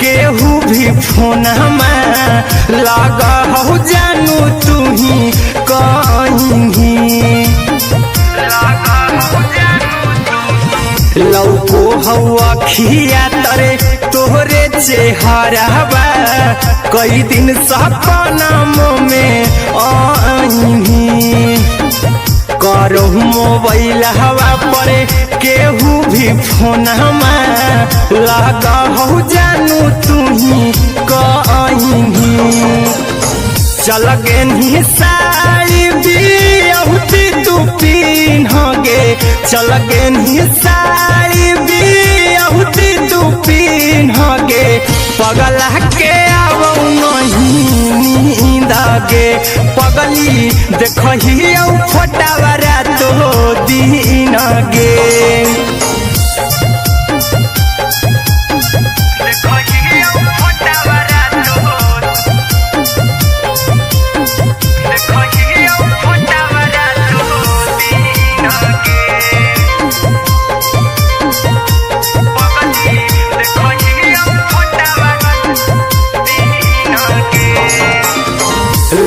केहू भी फोन लगा हो जानू तू ही कहीं लौको हवा खिया तरे तोहरे चेहरावा कई दिन सपना में आईनी करो मोबाइल हवा पर केहू भी फोन लगा हो जानू तू ही कहीं चल गे साड़ी बियहुती तू पिन्हगे चल गे साड़ी बियहुती तू पिन्हगे पगला के आवौ नहीं नींदगे पगली देखही फोटावरा तो दिन गे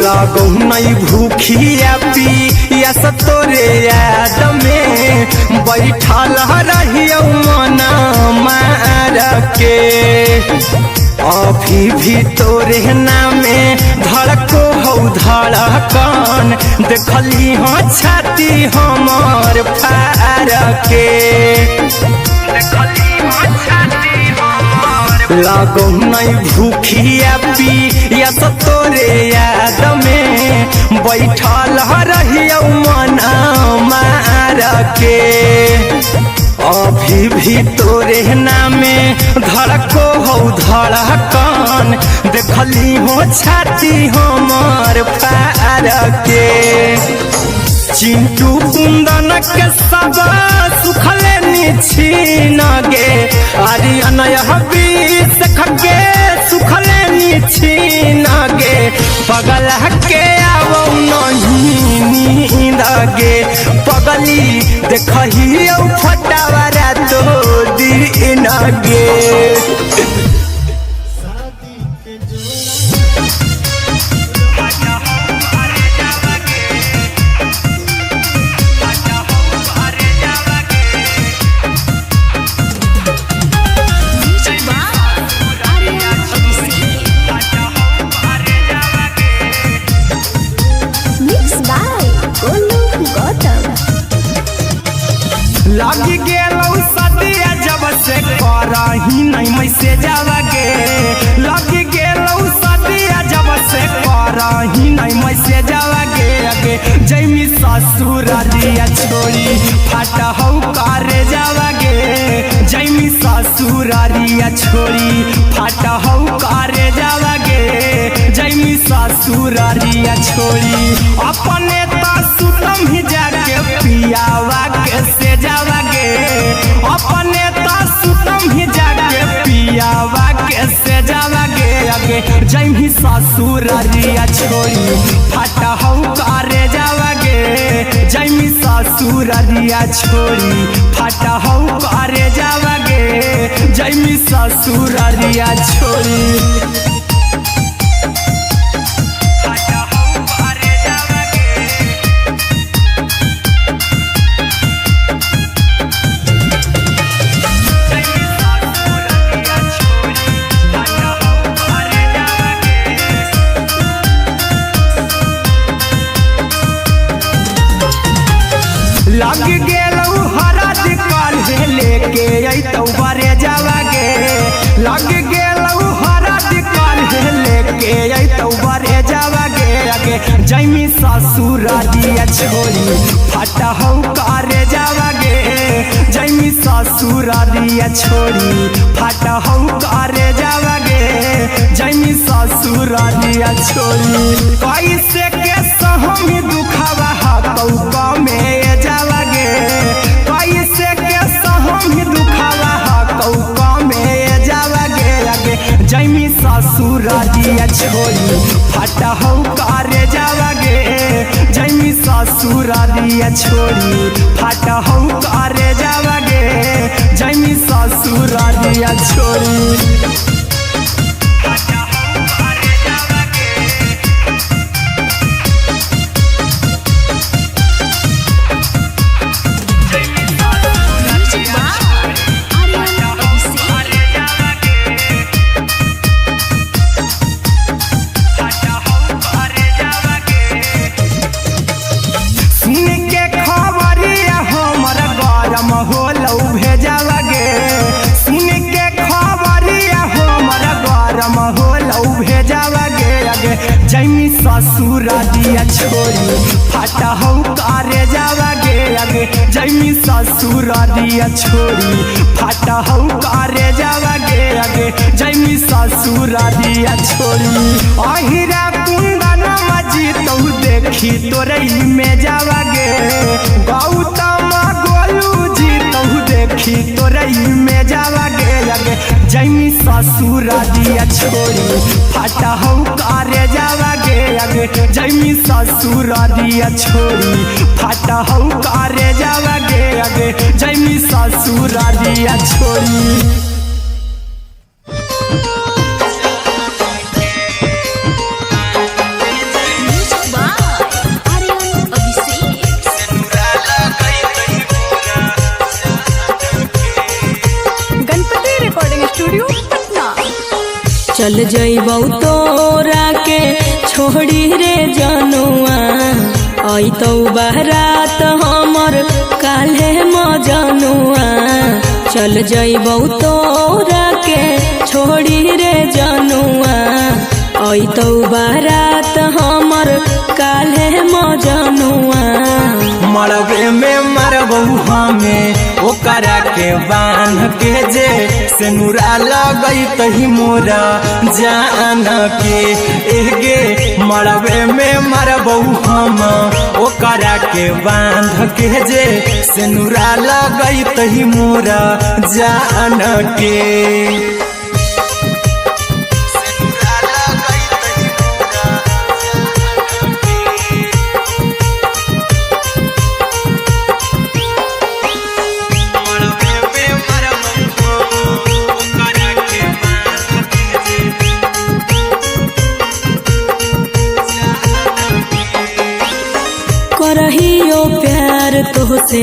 लागो नहीं भूखिया पिया तोरे याद में बैठल रहियो मना मार के अभी भी तोरे नामे धड़को हो धड़कन देखली हाँ छाती हमार फार के लागो नहीं भूखिया पिया तोरे याद में बैठल रहियो मना मार के अभी भी तोरे नामे धड़को हो धड़कन देखली हो छाती हमार फार के चिंटू कुंदन के सब सुखले छीन गे आर्यन हबीस खगे सुखले छीन गे पगला के आवो नहीं नींद गे पगली देखही फटावरा तो दिन गे लग गेलौ सदिया जब से करही नहीं मैसेजवा गे लग गेलौ सदिया जब से करही नहीं मैसेजवा गे जैमी ससुरारिया छोड़ी फाटा हौ करे जावा गे जैमी ससुरारिया छोड़ी फाटा हौ करे जावा गे जैमी ससुरारिया छोड़ी अपने सुतम ही जाके पियावा के से जावा गे अपने सुतम ही जाके पियावा के से जावा गे जैमी ससुरारिया छोड़ी फाटा हौ करे जावा गे जैमी ससुरारिया छोड़ी फाटा हौ करे जावा गे जैमी ससुरारिया छोड़ी लग गेलौ हरद काल्हे लेके अइतौ बरे जावा गे लग गेलौ हरद काल्हे लेके अइतौ बरे जावा गे जैमी ससुरारिया छोड़ी फाटा हौ करे जावा गे जैमी ससुरारिया छोड़ी फाटा हौ करे जावा गे जैमी ससुरारिया छोड़ी कैसे के सहम दुखावा हाथौ कमे जावा गे कैसे के सहम दुखावा हाथौ कमे जावा गे जैमी ससुरारिया छोड़ी फाटा हौ करे जावा गे जैमी ससुरारिया छोड़ी फाटा हौ करे जावा गे जैमी ससुरारिया छोड़ी ससुर दिया छोड़ी फाटा हो करे जावा गे आगे जैमी ससुर दिया छोड़ी फाटा हो करे जावा गे आगे जैमी ससुर दिया छोड़ी अहिरा कुंदन मजी तो देखी तोरे में जावा गे गौतम गोलू जी तो देखी तोरे में जावा गे आगे जैमी ससुर दिया छोड़ी फाटा हो करे जावा गे आगे जैमी ससुर दिया छोड़ी फाटा हो करे जावा गे आगे जैमी ससुर दिया छोड़ी। चल जइबौ तोरा के छोड़ी रे जनुआ आई तो बारात हमर काल्हे मजनुआ चल जइबौ तोरा के छोड़ी रे जनुआ आई तो बारात हमर काल्हे मजनुआ मरबे में मरबू हमें ओकरा के बांध के जे सेनुरा लगई तही मोरा जान के एगे मरबे में मरबू हम ओकरा के बांध के जे सेनुरा लगई तही मोरा जान के। करहियो प्यार तोहसे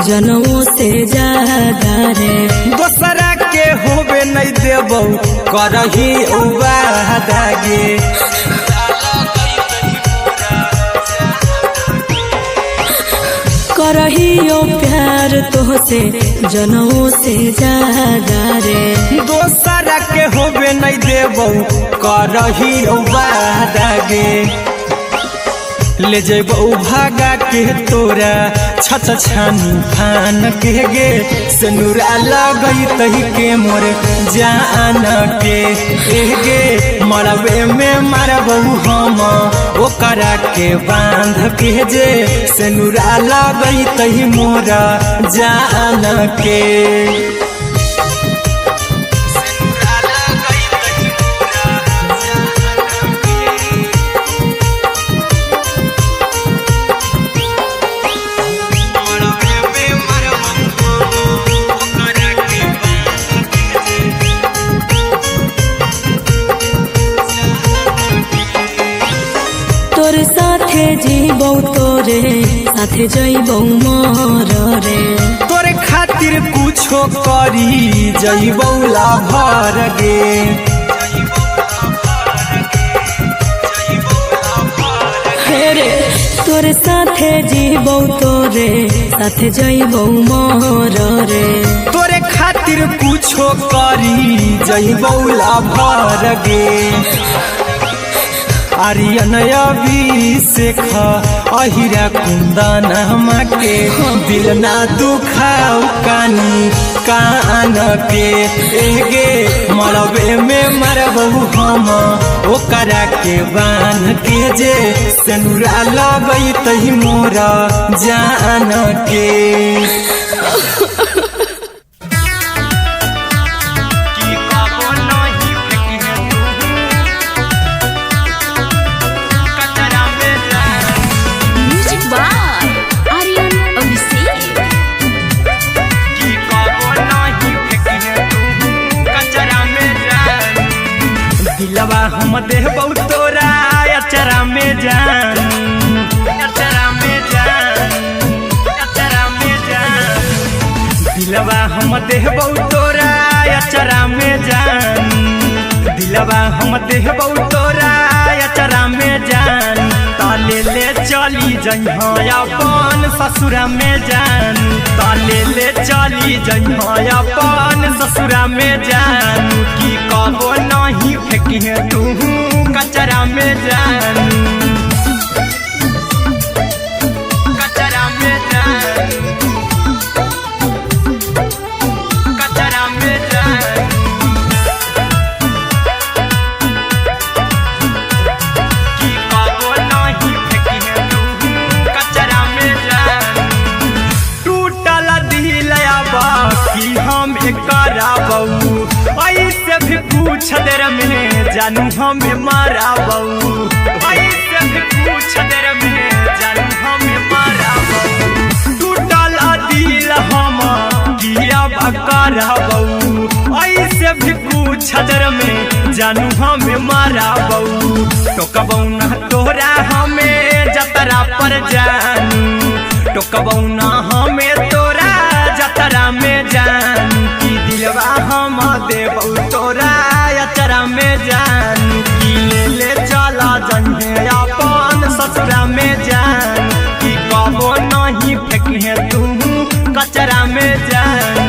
जनमों से ज्यादा रे दोसरा के होबे नहीं देबौ करही वादा गे करहियो प्यार तोहसे जनमों से ज्यादा रे दोसरा के होबे नहीं देबौ करही वादा गे ले जेबौ भागा के तोरा छछ छानी फान के गे सेनुरा लगई तही के मोर जान के एगे मरबे में मरबौ हम ओकरा के बांध के जे सेनुरा लगई तही मोरा जान के। तोरे साथे जीबौ तोरे साथे जइबौ मोर रे तोरे खातिर कुछो करी जइबौ लाभर गे रे तोरे साथे जीबौ तोरे साथे जइबौ मोर रे तोरे खातिर कुछो करी जइबौ लाभर गे आर्यन अभिषेक अहिरा कुंदन के दिल ना दुखाऊ कानी कान के एगे मरबे में मरबू हम ओकरा के बांध के जे सेनुरा लगई तही मोरा जान के। दिलवा हम देबौ तोरा अचरा में जान अचरा में जान अचरा में जान दिलवा हम देबौ तोरा अचरा में जान दिलवा हम देबौ तोरा अचरा में जान ताले ले चली जइहा अपन ससुरा में जान ताले ले चली जइहा अपन ससुरा में जान की कहो नहीं फेंकी तू कचरा में जान। पूछ देर में जानू हमें मारा बऊ, ऐसे भी पूछ देर में जानू हमें मारा बऊ। टूटल दिल हम किया बकरा बऊ, ऐसे भी पूछ देर में जानू हमें मारा बऊ। टोकबऊ ना तोरा हमें जतरा पर जानू, टोकबऊ ना हमें तोरा जतरा में जानू। की दिलवा हम देबऊ तोरा अचरा में जानू, की ले चला जन्हे अपन ससुरा में जानू। की कबो नहीं फेंके तू कचरा में जानू,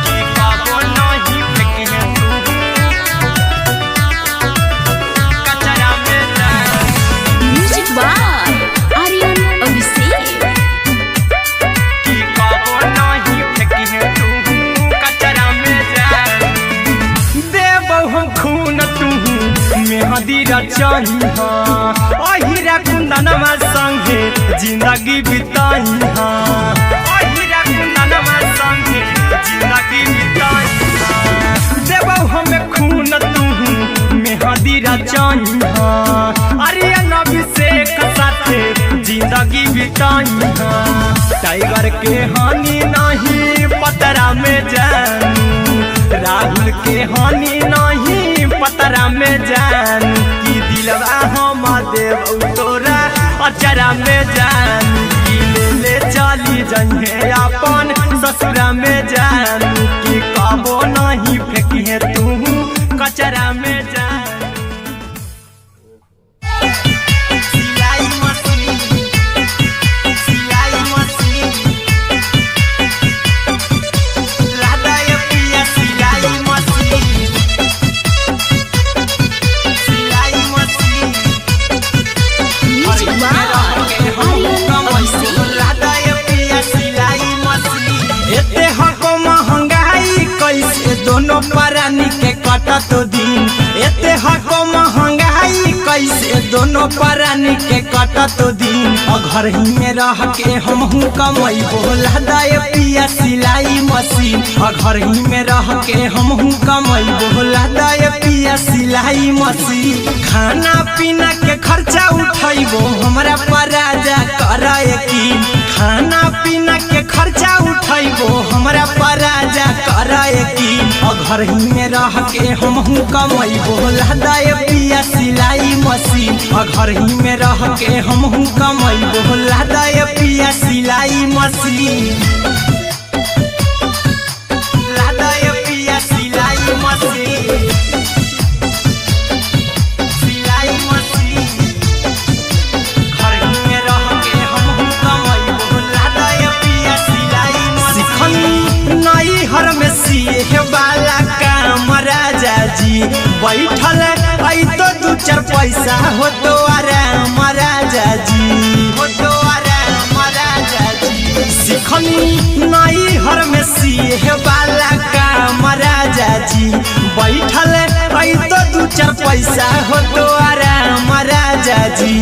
की कबो नहीं फेंके तू कचरा में जानू। Music by Aryan Abhishek. की कबो नहीं फेंके तू कचरा में जानू। देबौ हम खून तू मेहदी रचाही, अहिरा कुंदनमा संगे जिंदगी बिताई। अहिरा कुंदनमा संगे जिंदगी बिताई। देबौ हमें खून तू मेहदी रचाही, आर्यन अभिषेक साथे जिंदगी बिताई। टाइगर के हानि नहीं पतरा में जानू, राहुल के हानि नहीं पतरा में जानू। की दिलवा हम देबऊ तोरा अचरा में जानू, की ले चली जन्हे अपन ससुरा में जानू। की कबो नहीं फेंकिए तू कचरा में जानू। सिलाई मशीन, सिलाई मशीन, लादा ये पिया सिलाई मशीन, सिलाई machine. Music by Aryan Abhishek. लादा ये पिया सिलाई मशीन। एते हको महंगाई कैसे दोनों परानी के कटत दिन, एते हको महंगाई कैसे दोनों परानी के कटत दिन। घर ही में रह के हमहू कमैबो लादा ये पिया सिलाई मशीन, घर ही में रह के हमहू कमैबो लादा ये पिया सिलाई मशीन। खाना पीना के खर्चा उठैबो हमरा पराजा करे यकीन, खाना पीना के खर्चा उठैबो हमरा पराजा करे यकीन। घर ही में रह के हमहू कमैबो लादा ये पिया सिलाई मशीन, घर ही में रह के हमहू कमैबो लादा ये पिया सिलाई मशीन। लादा ये पिया सिलाई मशीन, सिलाई मशीन। घर ही में रह के हमहू कमैबो लादा ये पिया सिलाई मशीन। सिखनी नई हर में सीहे वाला काम राजा जी, बैठल आई तो दू चार पैसा हो तो आराम राजा जी, हो तो आराम राजा जी। सिखनी नई हर में सीहे वाला काम राजा जी, बैठल आई तो दू चार पैसा हो तो आराम राजा जी।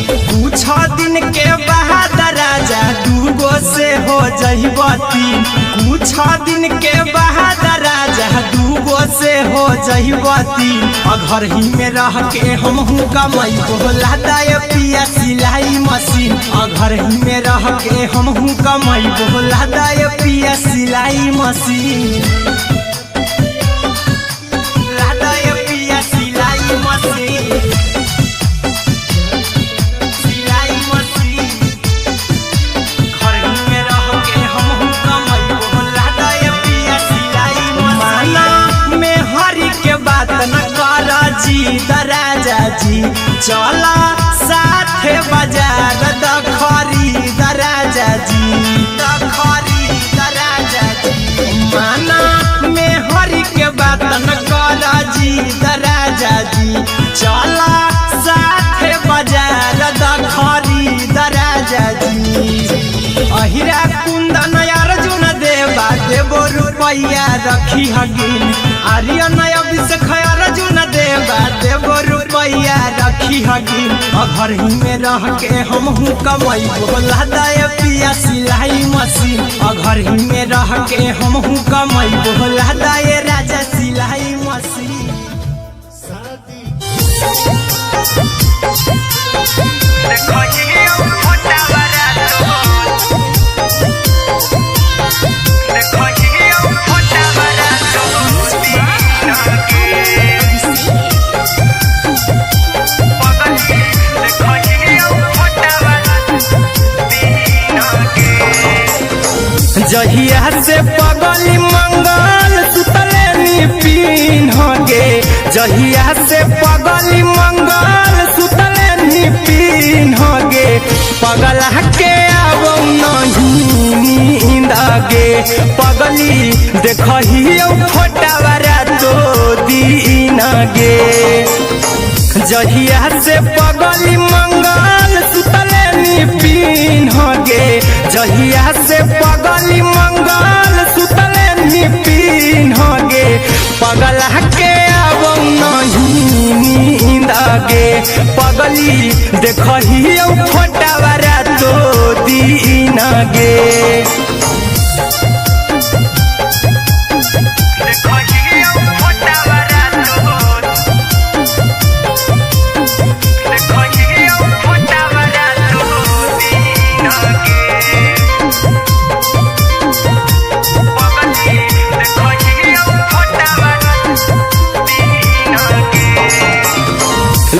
कुछ दिन के बाद राजा दूगो से हो जइबो तीन, कुछ दिन के बाद राजा दूगो से हो जइबो तीन। घर ही में रह के हमहू कमैबो लादा ये पिया सिलाई मशीन, घर ही में रह के हमहू कमैबो लादा ये पिया सिलाई मशीन। लादा ये पिया सिलाई मशीन, सिलाई मशीन। घर ही में रह के हमहू कमैबो लादा ये पिया सिलाई मशीन। माना में हरी के बात न कर जी दराजा जी, चला साथे बाजार दखरी दराजा जी, दखरी दराजा जी। माना में हरी के बात न कर जी दराजा जी, चला साथे बाजार दखरी दराजा जी। अहिरा कुंदन अर्जुन देवा देबो रुपैया रखी हगिन, आर्यन अभिषेक अर्जुन देवा देबो रुपैया रखी हगी घर ही में रह के हम कमाई बोला दाय पिया सिलाई मशीन घर ही में रह के हम कमाई बोला दाय राजा सिलाई मशीन जहिया से पगली मंगल सुतले निपिन गे जहिया से पगली मंगल सुतले निपिन गे पगला के आवो नहीं नींद गे पगली देखहियो फोटावरा तो दीन गे जहिया से पगली मंगल सुतले निपिन गे जहिया से पगली मंगल सुतले निपिन गे पगला के आवो नहीं नींद गे पगली देखहियो फोटावरा तो दीन गे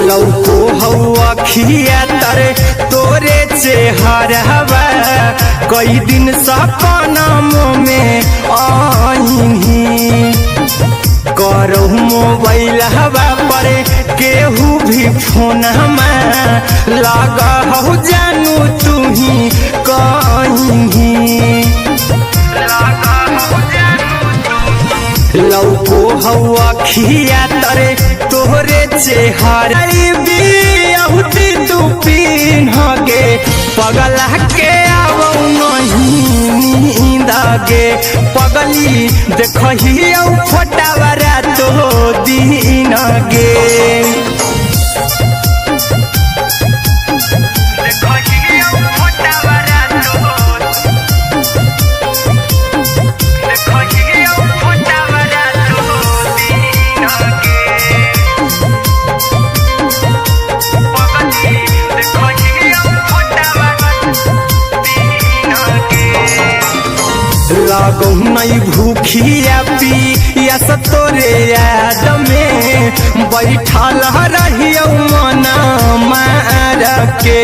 लौको हवा खिया तरे तोरे चेहरवा कई दिन सपना में आईनी करहु मोबाइल हवा पर केहू भी फोन लगा हो जानू तू ही कहीं लौको हवा खिया तरे तोहरे चेहरा बियाहुती तू पीन गे पगला के आवो नहीं नींद गे पगली देखहियो फोटावरा तो दीन गे लागो नहीं भूखिया पिया तोरे याद में बैठल रहियो मना मार के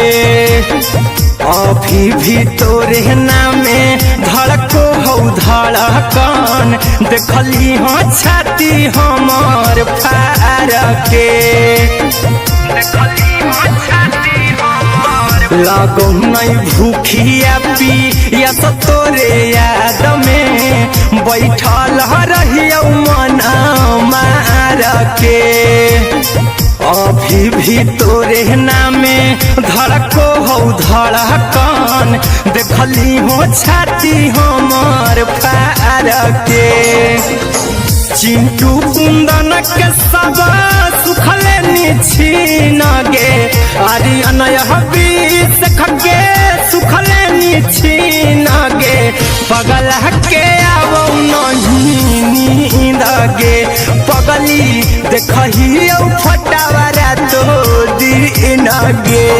अभी भी तोरे नामे धड़को हो धड़कन देखली हो छाती हमार फार के लागो नहीं भूखिया पिया तोरे याद में बैठल रहियो मना मार के अभी भी तोरे नामे धड़को हो धड़कन देखली हो छाती हमार फार के चिंटू कुंदन के सब सुखले निछीन गे आर्यन हबीस खगे सुखले निछीन गे पगला के आवो नहीं नींद गे पगली देखहियो फोटावरा तो दीन गे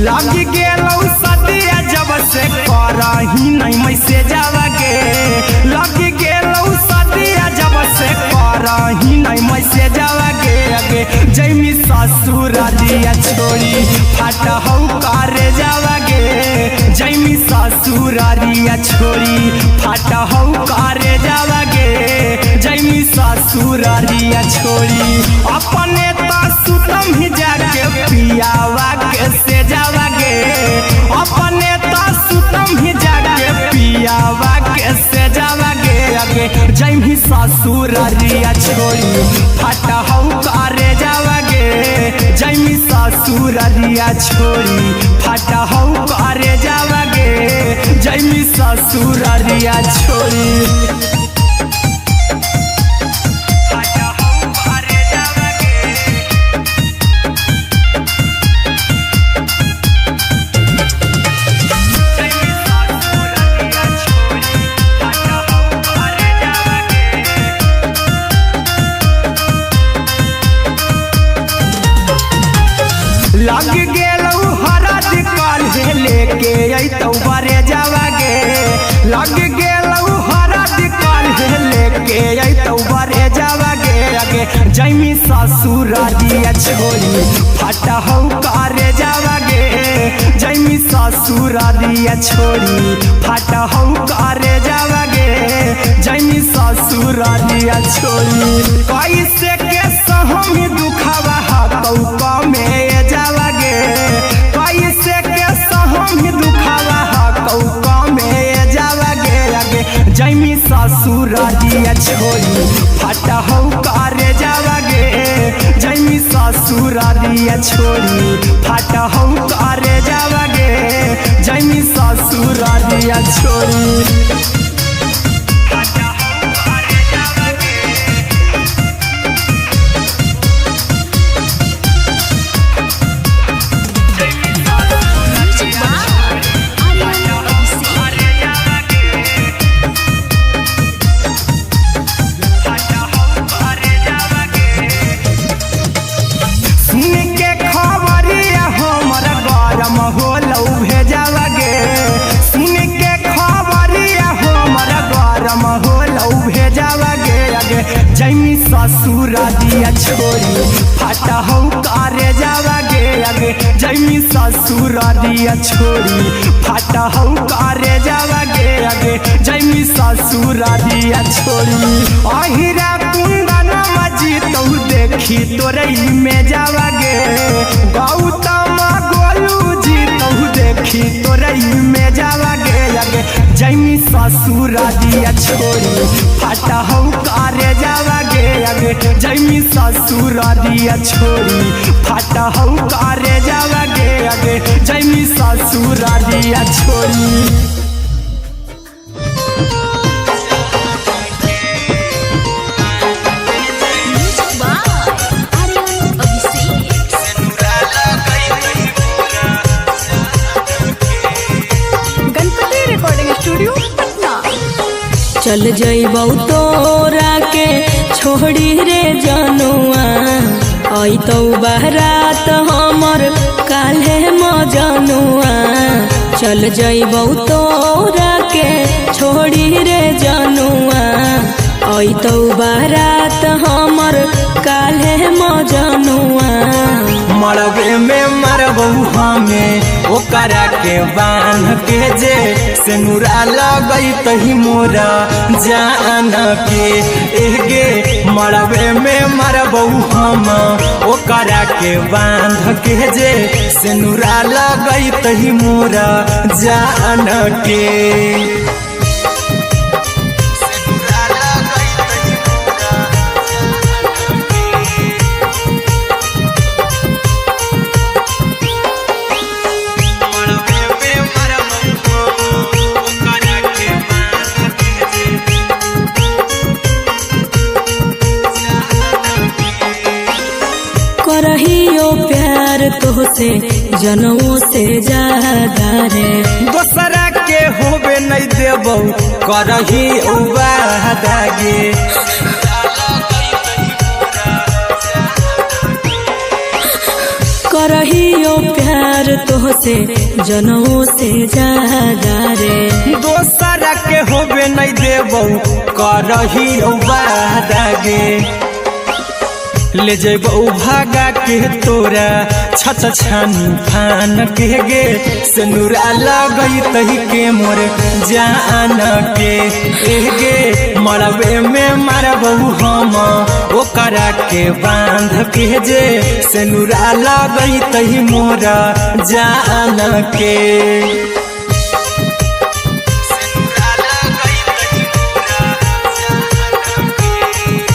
लगी गेलौ सदिया जब से करही नहीं मैसेजवा गे लगी गेलौ सदिया जब से करही नहीं मैसेजवा गे अगे जैमी ससुर दिया छोड़ी फाट हौ करे जावा गे जैमी ससुर दिया छोड़ी फाट हौ करे जावा गे जैमी ससुर दिया छोड़ी अपने तो सुतम ही जाके पियावा के से जावा गे अपने तो ससुररिया छोड़ी फाटा हऊ करे जावागे जैमी ससुररिया छोड़ी फाटा हऊ करे जावागे जैमी ससुररिया छोड़ी लग गेलऊ हरद काल्हे लेके अइतौ बरे जावागे लग गेलऊ हरद काल्हे लेके अइतौ बरे जावागे अगे जैमी ससुररिया छोड़ी फाटा हऊ करे जावागे जैमी ससुररिया छोड़ी फाटा हऊ करे जावागे जैमी ससुररिया छोड़ी कैसे के सहमी दुखावा हतौ कमे जावागे कैसे के सहमी दुखावा हतौ कमे जावागे अगे जैमी ससुररिया छोड़ी फाटा हऊ करे जावागे जैमी ससुररिया छोड़ी फाटा हऊ करे जावागे जैमी ससुररिया छोड़ी जैमी ससुररिया छोड़ी फाटा हऊ करे जावागे अगे जैमी ससुररिया छोड़ी फाटा हऊ करे जावागे अगे जैमी ससुररिया छोड़ी अहिरा कुंदन मजीतौ देखी तोरई में जावागे गौतम गोलू जीतौ देखी तोरई में जावागे अगे जैमी ससुररिया छोड़ी फाटा हऊ करे जावागे अगे जैमी ससुररिया छोड़ी फाटा हऊ करे जावागे अगे जैमी ससुररिया छोड़ी चल जइबौ तोरा के छोड़ी रे जनुआ अइतौ बारात हमर काल्हे मजनुआ चल जइबौ तोरा के छोड़ी रे जनुआ अइतौ बारात हमर काल्हे मजनुआ मरबे में मरबौ हमें ओकरा के बांध के जे सेनुरा लगैतहि मोरा जान के एगे मरबे में मरबौ हम ओकरा के बांध के जे सेनुरा लगैतहि मोरा जान के करहियो प्यार तोहसे जनमों से ज्यादा रे दोसरा के होबे नहीं देबौ करही वादागे करहियो प्यार तोहसे जनमों से ज्यादा रे दोसरा के होबे नहीं देबौ करही वादागे ले जेबौ भागा के तोरा छत छानी फान के गे सेनुरा लगैतहि के मोर जान के एगे मरबे में मरबौ हम ओकरा के बांध के जे सेनुरा लगैतहि मोरा जान के चल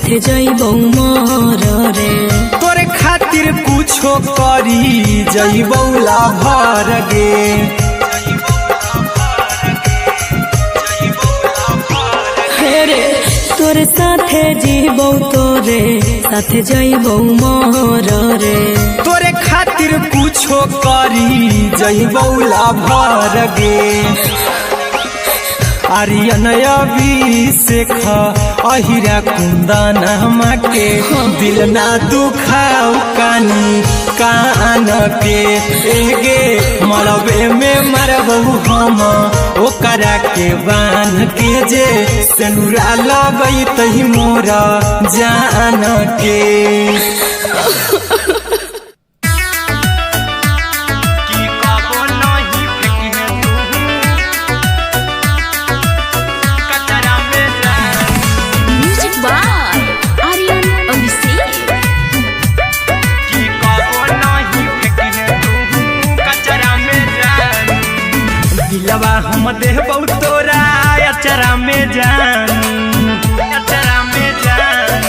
साथे जइबौ मोर रे। तोरे खातिर कुछो करी जइबौ लाभर गे। रे तोरे साथे जीबौ तोरे साथे जइबौ मोर रे। तोरे खातिर कुछो करी जइबौ लाभर गे। आर्यन अभिषेक अहिरा कुंदनमा के दिल ना दुखाऊ कानी कान के। एगे मरबे में मरबहु हम ओकरा के बान के जे सेनुरा लगई तही मोरा जान के। हम देबौ तोरा अचरा में जान, अचरा में जान,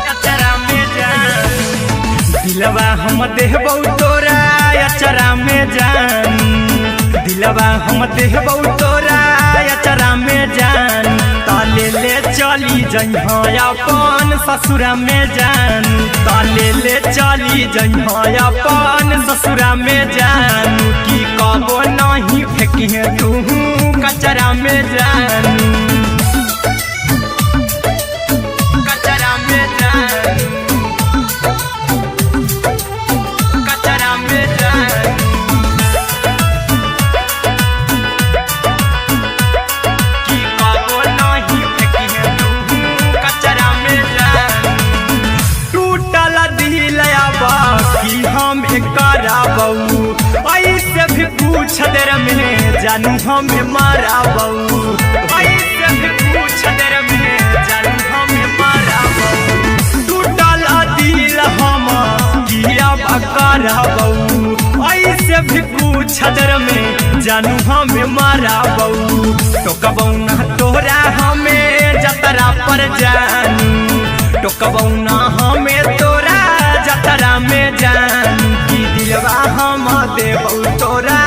अचरा में जान। दिलवा हम देबौ तोरा अचरा में जान, दिलवा हम देबौ तोरा अचरा में जान। ताले ले चली जइहा अपन ससुरा में जान, ताले ले चली जइहा अपन ससुरा में जान। की कबो नहीं फेंकी तू कचरा में जान, कचरा में जान, कचरा में जान। की कबो नहीं फेंकी तू कचरा में जान। टूटल दिल बाकी हम कराबौ ऐसे भी पूछ देर में जानू हमें माराबौ, ऐसे भी पूछ देर में जानू हमें माराबौ। टूटल दिल हम किया कराबौ ऐसे भी पूछ देर में जानू हमें माराबौ। टोकबौ ना तोरा हमें जतरा पर जानू, टोकबौ ना हमें तोरा जतरा में जानू। की दिलवा हम देबौ तोरा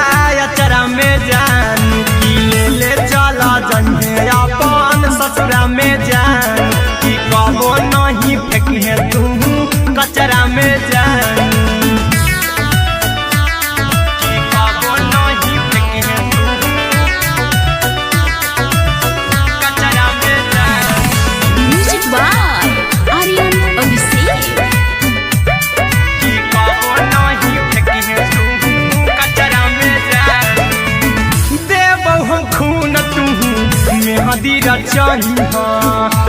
अचरा में जान। की ले चला जन्हे अपन ससुरा में जान। की कबो नहीं फेंकी तू कचरा में जान, की कबो नहीं फेंकी तू कचरा में जान। Music by Aryan Abhishek. की कबो नहीं फेंकी तू कचरा में जान। देबौ हम खून तू मेहदी रचही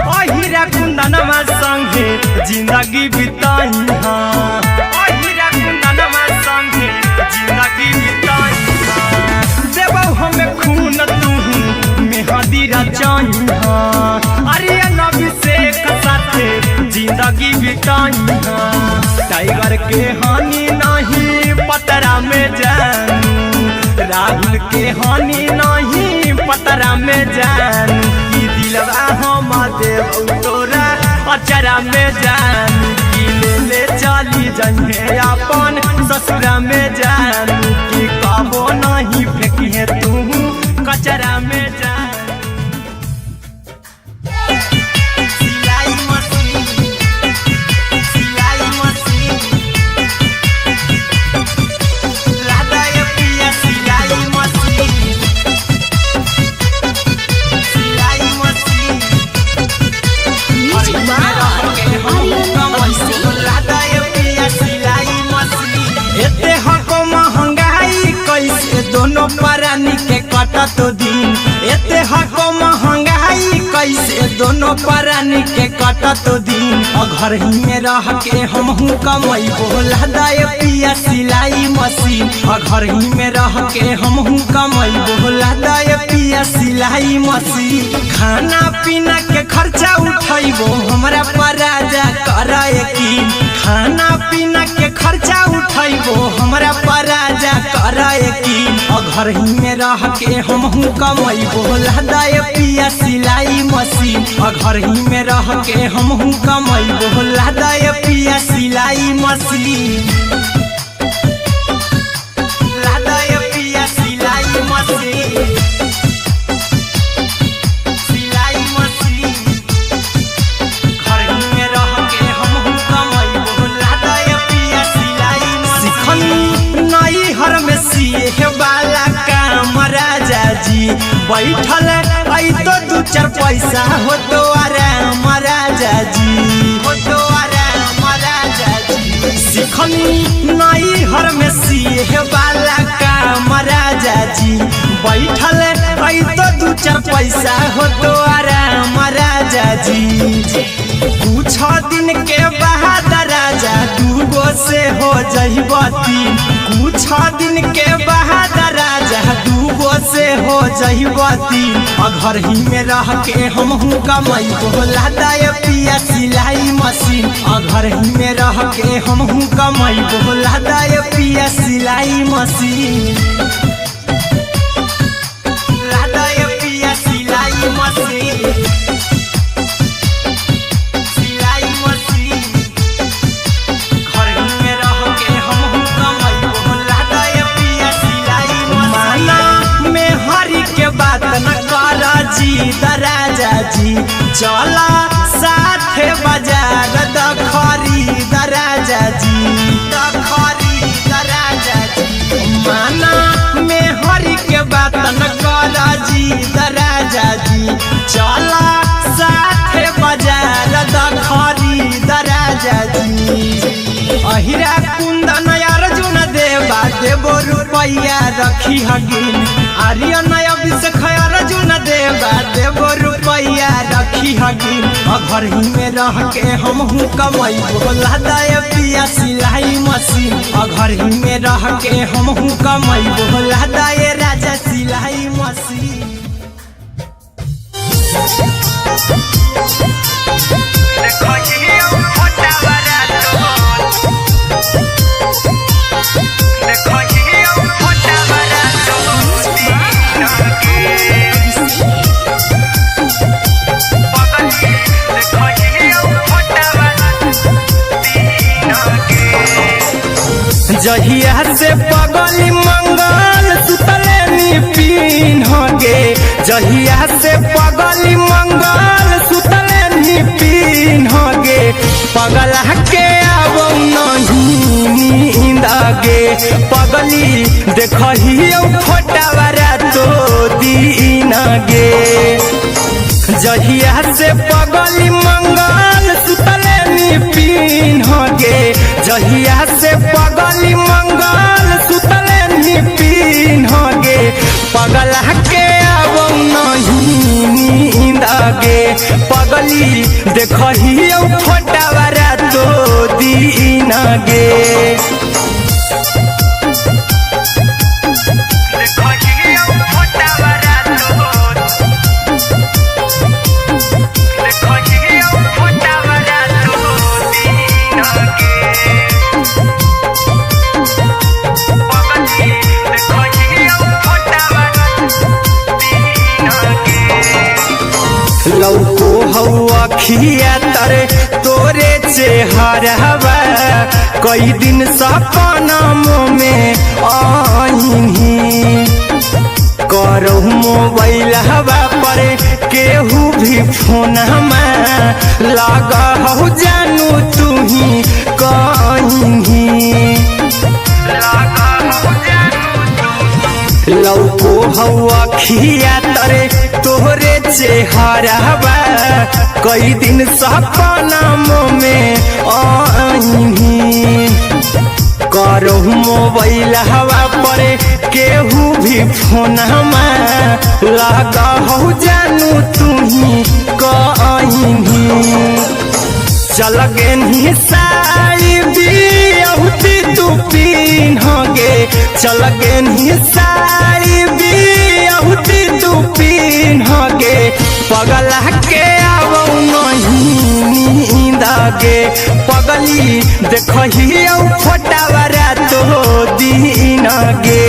अहिरा कुंदनमा संगे जिंदगी बिताई। अहिरा कुंदनमा संगे जिंदगी बिताई। देबौ हमें खून तू मेहदी रचही आर्यन अभिषेक साथे जिंदगी बिताई। टाइगर के हानि नहीं पतरा में जानू, राहुल के हानि नहीं पतरा में जान। की दिलवा हम देबौ तोरा अचरा में जान। की ले चली जइहे अपन ससुरा में जान। की कबो नहीं फेंकी तू कचरा में जान। सिलाई मशीन, सिलाई मशीन, लादा ये पिया सिलाई मशीन, सिलाई machine. Music by Aryan Abhishek. लादा ये पिया सिलाई मशीन। एते हको महंगाई कैसे दोनों परानी के कटत दिन। एते हको महंगाई कैसे दोनों परानी के कटत दिन। घर ही में रह के हमहू कमैबो लादा ये पिया सिलाई मशीन। घर ही में रह के हमहू कमैबो लादा ये पिया सिलाई मशीन। खाना पीना के खर्चा उठैबो हमरा पराजा कर यकीन। खाना पीना के खर्चा उठैबो हमरा पराजा कर यकीन। घर ही में रह के हमहू कमाई बोला दाए पिया सिलाई मशीन घर ही में रह के हमहू कमाई बोला दाए पिया सिलाई मशीन वाला काम राजा जी बैठल आई तो दू चार पैसा हो तो आराम राजा जी हो तो आराम राजा जी सिखनी नई हर में सीहे वाला काम राजा जी बैठल आई तो दू चार पैसा हो तो आराम राजा जी कुछ दिन के बाद राजा दूगो से हो जहिबती कुछ दिन के बाद राजा दूगो से हो जहिबती घर ही में रह के हमहू कमाई बोला दाए पिया सिलाई मशीन घर ही में रह के हमहू कमाई बोला दाए पिया सिलाई मशीन राजा जी चला साथे बाजार खरीद राजा जी खरीद राजा जी माना में हरी के बात न कर जी राजा जी चला साथे बाजार खरीद राजा जी अहिरा कुंदन अर्जुन देवा देवो रुपया रखी हगिन आर्यन अभिषेक अर्जुन देवा देवो रुपया रखी हगिन घर ही में रह के हमहू कमाई बोला दाए पिया सिलाई मशीन घर ही में रह के हमहू कमाई बोला दाए राजा सिलाई मशीन जहिया से पगली मंगल सुतले निपिन होगे जहिया से पगली मंगल सुतले निपिन होगे पगला के आवो नहीं नींद गे पगली देखही फोटावरा तो दीन गे जहिया से पगली मंगल सुतले निपिन होगे जहिया से पगली मंगल सुतले निपिन होगे पगला के आवो नहीं नींद गे पगली देखही फोटावरा तो दीन गे लौको हवा खिया तरे तोरे चेहरावा कई दिन सपना में आईनी करो मोबाइल हवा पर केहू भी फोन में लगा हो जानू तू ही कहीं लौको हवा खिया तरे तोहरे चेहरावा कई दिन सपना में आईनी करो मोबाइल हवा पर केहू भी फोन में लगा हो जानू तू ही कहीं चल गे साड़ी बिहुती तू पीन होगे चल गे साड़ी बिहुती तू पीन होगे पगला के आवो नहीं नींद गे पगली देखही फोटावरा तो दीन गे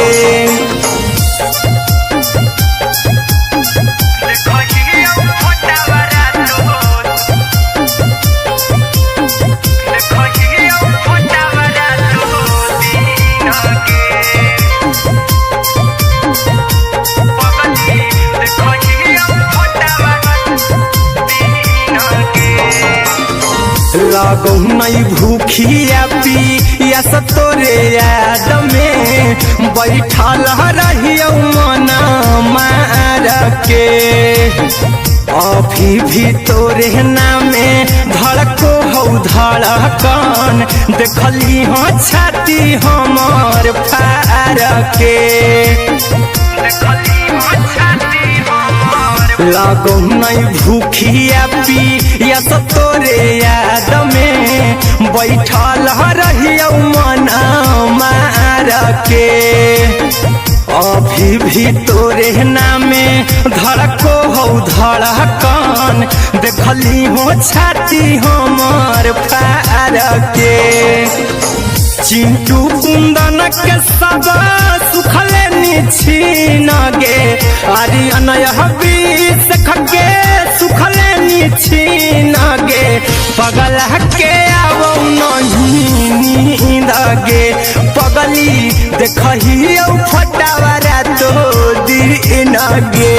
लागो नहीं भूखिया पिया तोरे याद में बैठल रहियो मना मार के अभी भी तोरे नामे धड़को हो धड़कन देखली हो छाती हमार फार के लागो नहीं भूखिया पिया तोरे याद में बैठल रहियो मना मार के अभी भी तोरे नामे धड़को हो धड़कन देखली हो छाती हमार फार के चिंटू कुंदन के सब सुखले निछीन गे आर्यन हबीस खगे सुखले निछीन गे पगल के आवो नहीं नींद गे पगली देखही फटावरा तो दिन गे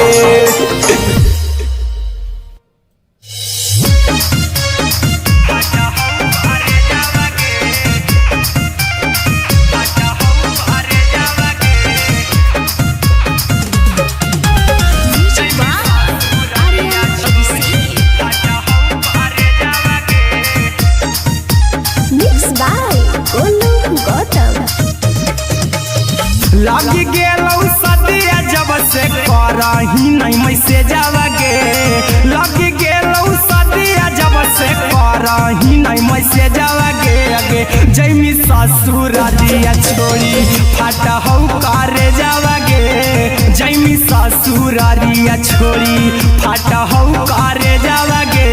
लगी गेलौ सदिया जब से करही नहीं मैसे जावगे लगी गेलौ सदिया जब से करही नहीं मैसे जावगे अगे जैमी ससुर दिया छोड़ी फाटा हो करे जावगे जैमी ससुर दिया छोड़ी फाटा हो करे जावगे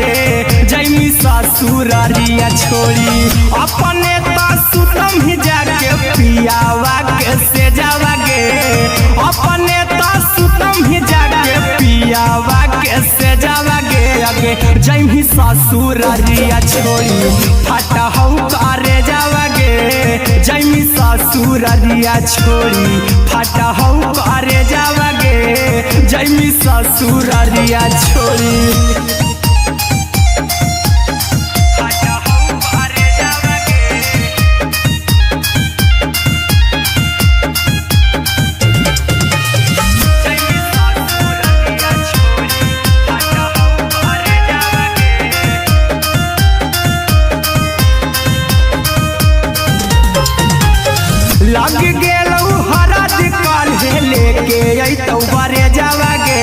जैमी ससुर दिया छोड़ी अपने सुतम ही जाके पियावा के से जावगे अपने सुतम ही जाके पियावा के से जावगे अगे जैमी ससुर दिया छोड़ी फाटा हो करे जावगे जैमी ससुर दिया छोड़ी फाटा हो करे जावगे जैमी ससुर दिया छोड़ी लग गेलौ हरद काल्हे लेके अइतौ बरे जावगे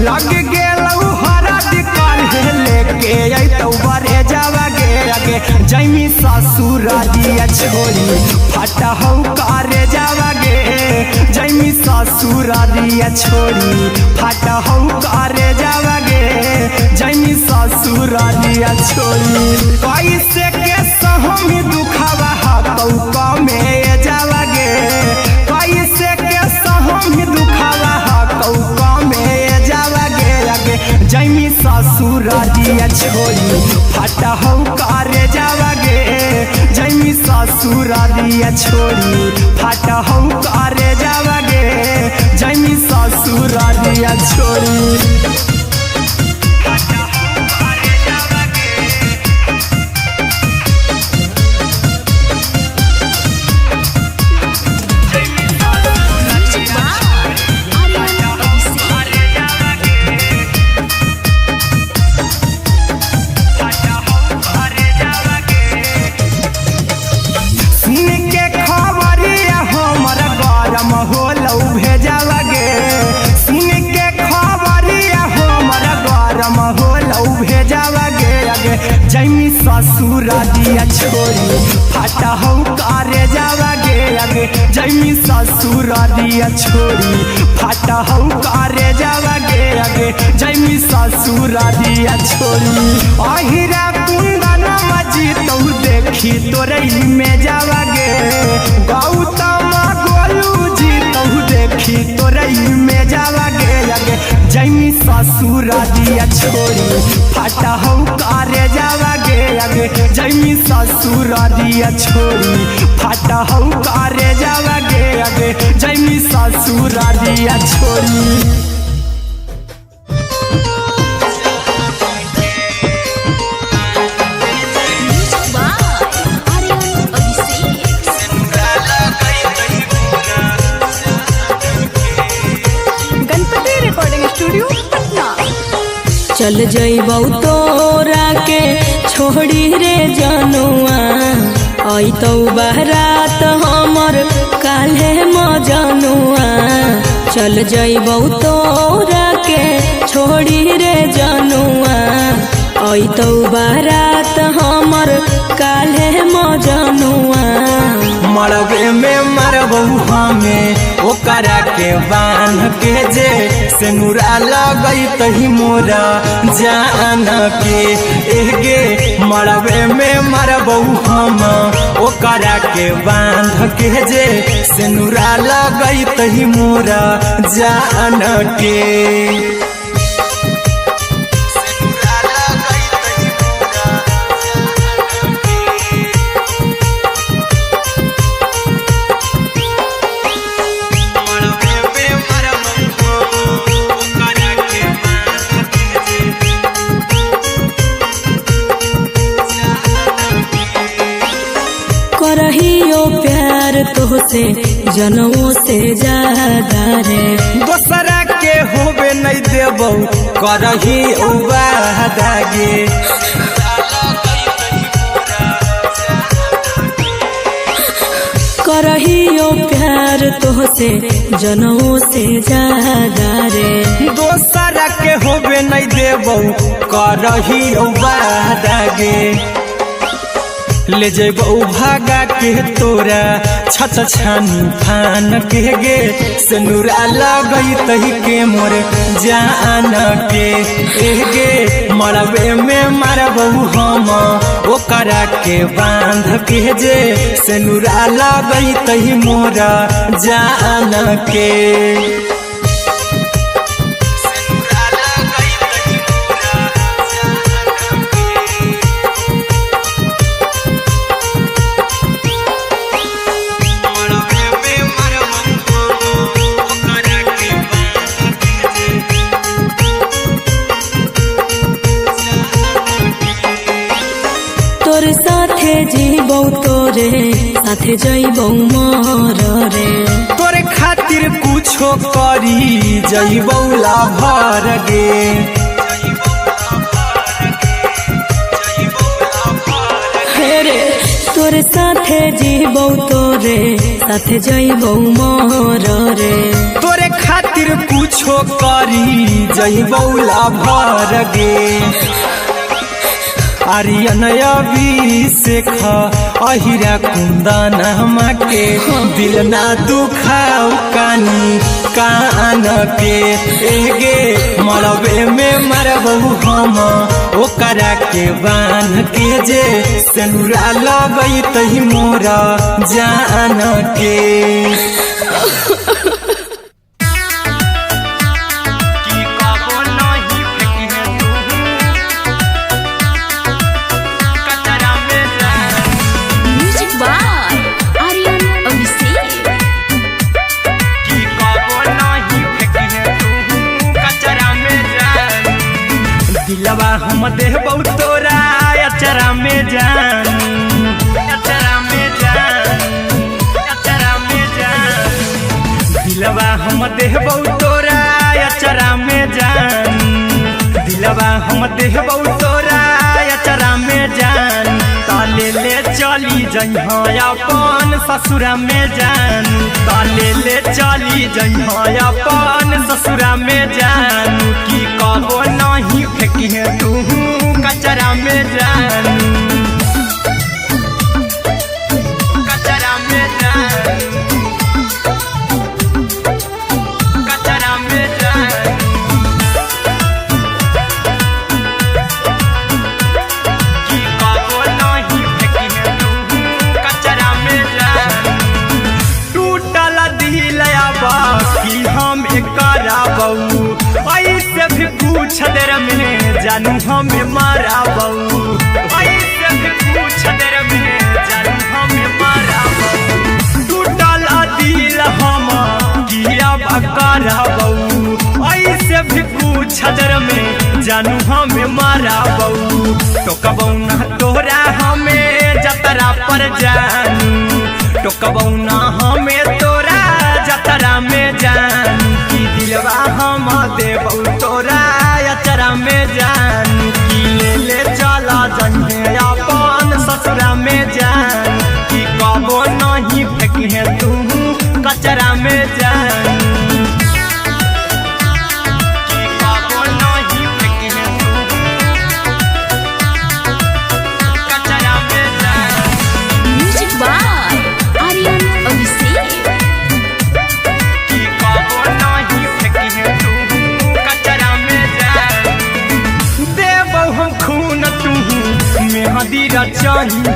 लग गेलौ हरद काल्हे लेके अइतौ बरे जावगे अगे जैमी ससुर दिया छोड़ी फाटा हो करे जावगे जैमी ससुर दिया छोड़ी फाटा हो करे जावगे जैमी ससुर दिया छोड़ी कैसे के सहमी दुखावा हाथौ कमे जावगे कैसे के सहमी दुखावा हाथौ कमे जावगे अगे जैमी ससुर दिया छोड़ी फाटा हो करे जावगे जैमी ससुर दिया छोड़ी फाटा हो करे जावगे जैमी ससुर दिया छोड़ी होलौ भेजावगे सुन के खबरिया हमर गरम होलौ भेजावगे अगे जैमी ससुर दिया छोड़ी फाटा हो करे जावगे अगे जैमी ससुर दिया छोड़ी फाटा हो करे जावगे अगे जैमी ससुर दिया छोड़ी अहिरा कुंदन मजीतौ देखी तोरे में जावगे गौतम गोलू देखी तोरे में जावगे अगे जैमी ससुर दिया छोड़ी फाटा हो करे जावगे अगे जैमी ससुर दिया छोड़ी फाटा हो करे जावगे अगे जैमी ससुर दिया छोड़ी चल जइबौ तोरा के छोड़ी रे जनुआ अइतौ बारात हमर काल्हे मजनुआ चल जइबौ तोरा के छोड़ी रे जनुआ अइतौ बारात हमर काल्हे मजनुआ मरबे में मरबौ हमें ओकरा के बांध के जे सिनुरा लगैतही मोरा जान के एगे मरबे में मरबौ हम ओकरा के बांध के जे सिनुरा लगैतही मोरा जान के करहियो प्यार तोहसे जनमों से ज्यादा रे दोसरा के होबे नहीं देबौ करही वादा गे करहियो प्यार तोहसे जनमों से ज्यादा रे दोसरा के होबे नहीं देबौ करही वादा गे ले जेबौ भागा के तोरा छछ छानी फान के गे सिनुरा लगैतही के मोर जान के एगे मरबे में मरबौ हम ओकरा के बांध के जे सिनुरा लगैतही मोरा जान के तोरे साथे जीबौ तोरे साथे जइबौ मर रे तोरे खातिर कुछो करी जइबौ लाभर गे रे तोरे साथे जीबौ तोरे साथे जइबौ मर रे तोरे खातिर कुछो करी जइबौ लाभर गे आर्यन अभिषेक अहिरा कुंदन के दिल ना दुखाऊ कानी कान के एगे मरबे में मरबौ हम ओकरा के बांध के जे सिनुरा लगैतही मोरा जान के दिलवा हम देबौ तोरा अचरा में जान अचरा में जान अचरा में जान दिलवा हम देबौ तोरा अचरा में जान दिलवा हम देबौ तोरा अचरा में जान ताले ले चली जइहा अपन ससुरा में जान ताले ले चली जइहा अपन ससुरा में जान की कहो नहीं फेंकी तू कचरा में जान कचरा में जान कचरा में जान की कहो नहीं फेंकी तू कचरा में जान टूटल दिल बाकी हम कराबौ ऐसे भी पूछ देर में जानू हमें माराबौ ऐसे भी पूछ देर में जानू हमें माराबौ टूटल दिल हम किया कराबौ ऐसे भी पूछ देर में जानू हमें माराबौ टोकबौ ना तोरा हमें जतरा पर जानू टोकबौ ना हमें तोरा जतरा में जान की दिलवा हम देबौ तोरा अचरा में जान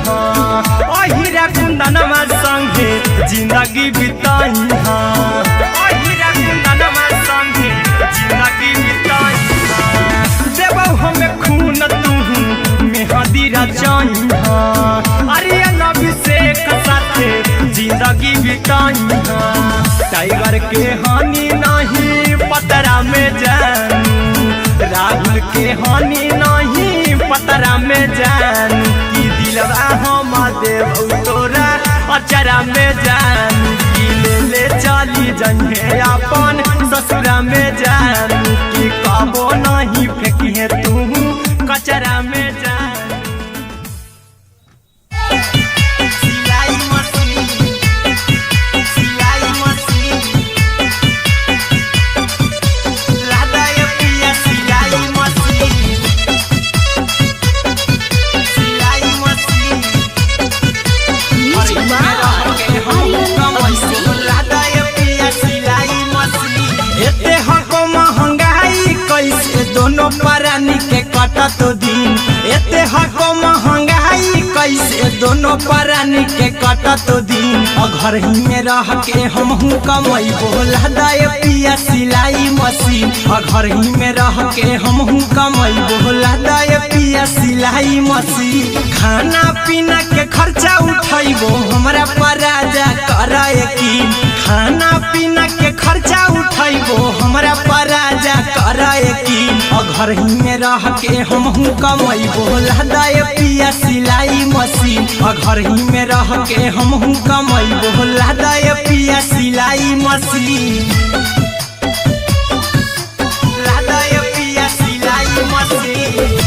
हाँ अहिरा कुंदनमा संगे जिंदगी बिताई हाँ अहिरा कुंदनमा संगे जिंदगी बिताई हाँ देबौ हमें खून तू मेहदी रचाई हाँ आर्यन अभिषेक साथे जिंदगी बिताई हाँ टाइगर के हानि नहीं पतरा में जानू राहुल के हानि नहीं पतरा में जानू की दिलवा हम देबौ तोरा अचरा में जानू की ले चली जंगे अपन ससुरा में जानू की कबो नहीं फेंकिए तू कचरा में जानू सिलाई मशीन लादा ये पिया सिलाई machine music by Aryan Abhishek लादा ये पिया सिलाई मशीन एते हको महंगाई कैसे दोनों प्राणी के कटत दिन एते हको महंगाई कैसे दोनों प्राणी के कटत दिन घर ही में रह के हमहू कमैबो लादा ये पिया सिलाई मशीन घर ही में रह के हमहू कमैबो लादा ये पिया सिलाई मशीन खाना पीना के खर्चा उठैबो हमरा पराजा करे की खाना पीना के खर्चा उठैबो हमरा पराजा करे की घर ही में रह के हमहू कमैबो लादा ये पिया सिलाई मशीन घर ही में रह के हमहू कमैबो लादा ये पिया सिलाई मशीन लादा ये पिया सिलाई मशीन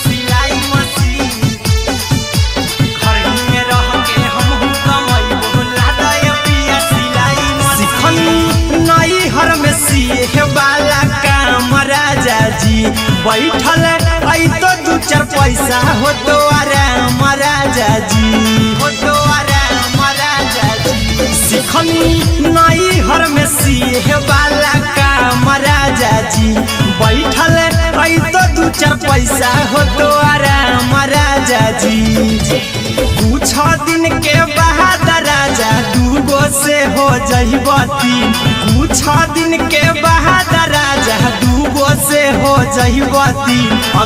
सिलाई मशीन घर ही में रह के हमहू कमैबो लादा ये पिया सिलाई मशीन नई हर में सीहे वाला काम राजा जी बैठल आई तो दू चार पैसा हो तो आराम राजा जी हो तो आराम राजा जी सिखनी नई हर में सीहे वाला काम राजा जी बैठल आई तो दू चार पैसा हो तो आराम राजा जी कुछ दिन के बाद राजा दूगो से हो जइबती कुछ दिन के बाद राजा दूगो से हो जइबती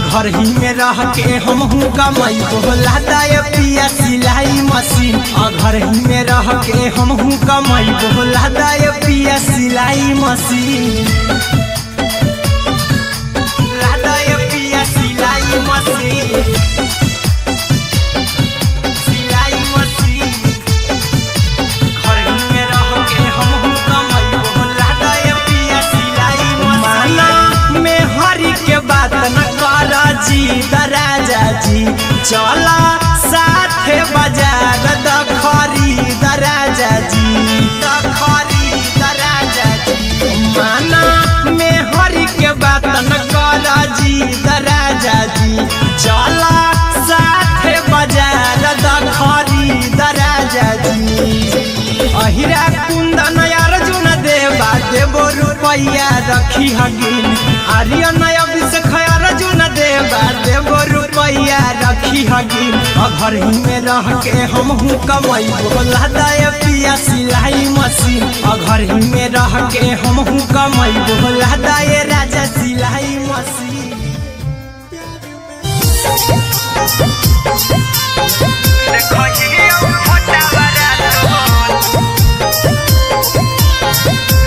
घर ही में रह के हमहू कमैबो लादा ये पिया सिलाई मशीन घर ही में रह के हमहू कमैबो लादा ये पिया सिलाई मशीन लादा ये पिया सिलाई मशीन सिलाई मशीन घर ही में रह के हमहू कमैबो लादा ये पिया सिलाई मशीन माना में हरी के बात न कर जी दराजा जी चला साथे बाजार दखरी दराजा जी दखरी दराजा जी माना में हरी के बात न कर जी दराजा जी चला साथे बाजार दखरी दराजा जी अहिरा कुंदन अर्जुन देवा देबो रुपैया रखी हगिन आर्यन अभिषेक अर्जुन देवा देबो रुपैया रखी हगिन घर ही में रह के हमहू कमैबो लादा ये पिया सिलाई मशीन घर ही में रह के हमहू कमैबो लादा ये राजा सिलाई मशीन देखो ये फोटा बड़ा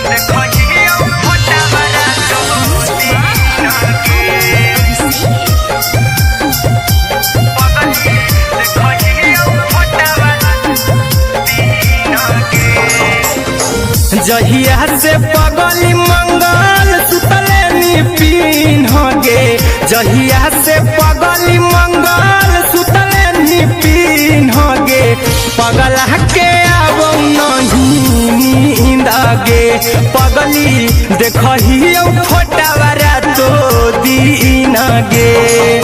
देखो ये फोटा बड़ा जहिया से पगली मंगल सुतले निपिन गे जहिया से पगली मंगल सुतले निपिन गे पगला के आवो नहीं नींद गे पगली देखहियो फोटा बड़ा तो दीन गे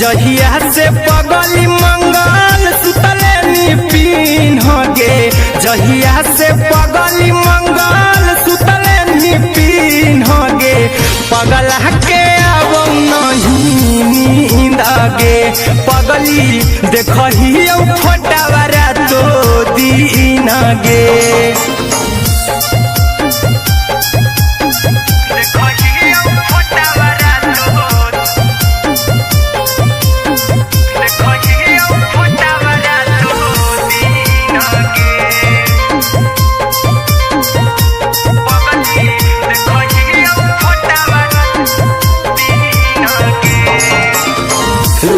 जहिया से पगली मंगल सुतले निपिन गे जहिया से पगली मंगल सुतले निपिन गे पगला के आवो नहीं नींद गे पगली देखही फोटावारा तो दीन गे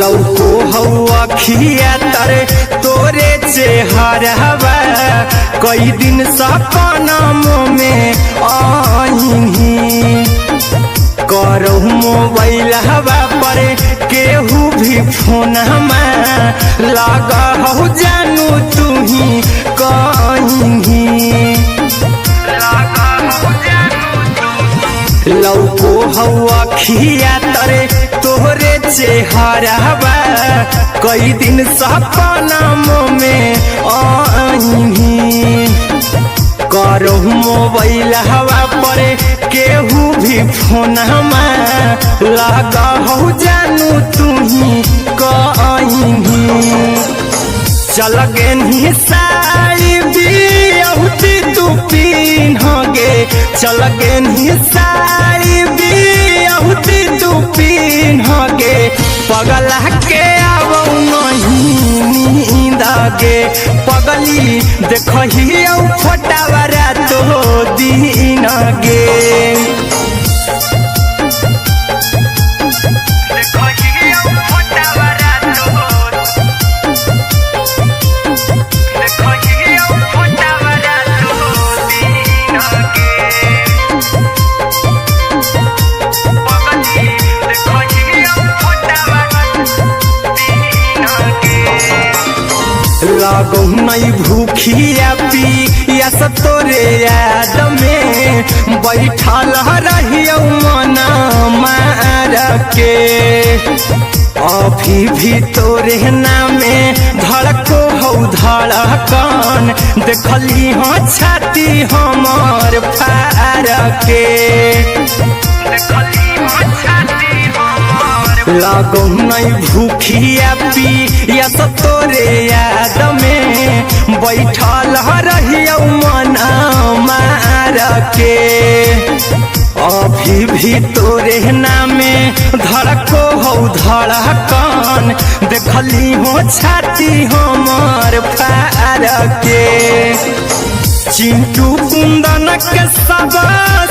लौको हवा खिया तरे तोरे चेहरवा कई दिन सपना में आईही करहु मोबाइल हवा पर केहू भी फोन लगा हो जानू तू ही कहीं लौको हवा खिया तरे तोहरे चेहरवा कई दिन सपना में आईही करहु मोबाइल हवा पर केहू भी फोन लगा हो जानू तू ही कहीं चल गे साड़ी बियहुती तू पिन्हगे चल गे साड़ी बियहुती तू पिन्हगे पगला के आवौ नहीं नींद गे पगली देखही फोटावारा तो दीन गे लागो नहीं भूखिया पिया तोरे याद में बैठल रहियो मना मार के अभी भी तोरे नामे धड़को हो धड़कन देखली हो छाती हमार फार के लागो नहीं भूखिया पिया तोरे याद में बैठल रहियो मना मार के अभी भी तोरे नामे धड़को हो धड़कन देखली हो छाती हमार फार के चिंटू कुंदन के सब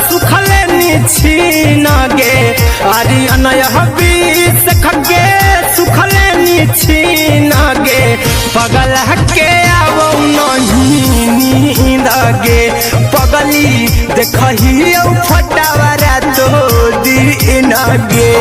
सुखले छीन गे आर्यन हबीस खगे सुखले छीन गे पगला के आवो नहीं नींद गे पगली देखही फोटावारा तो दीन गे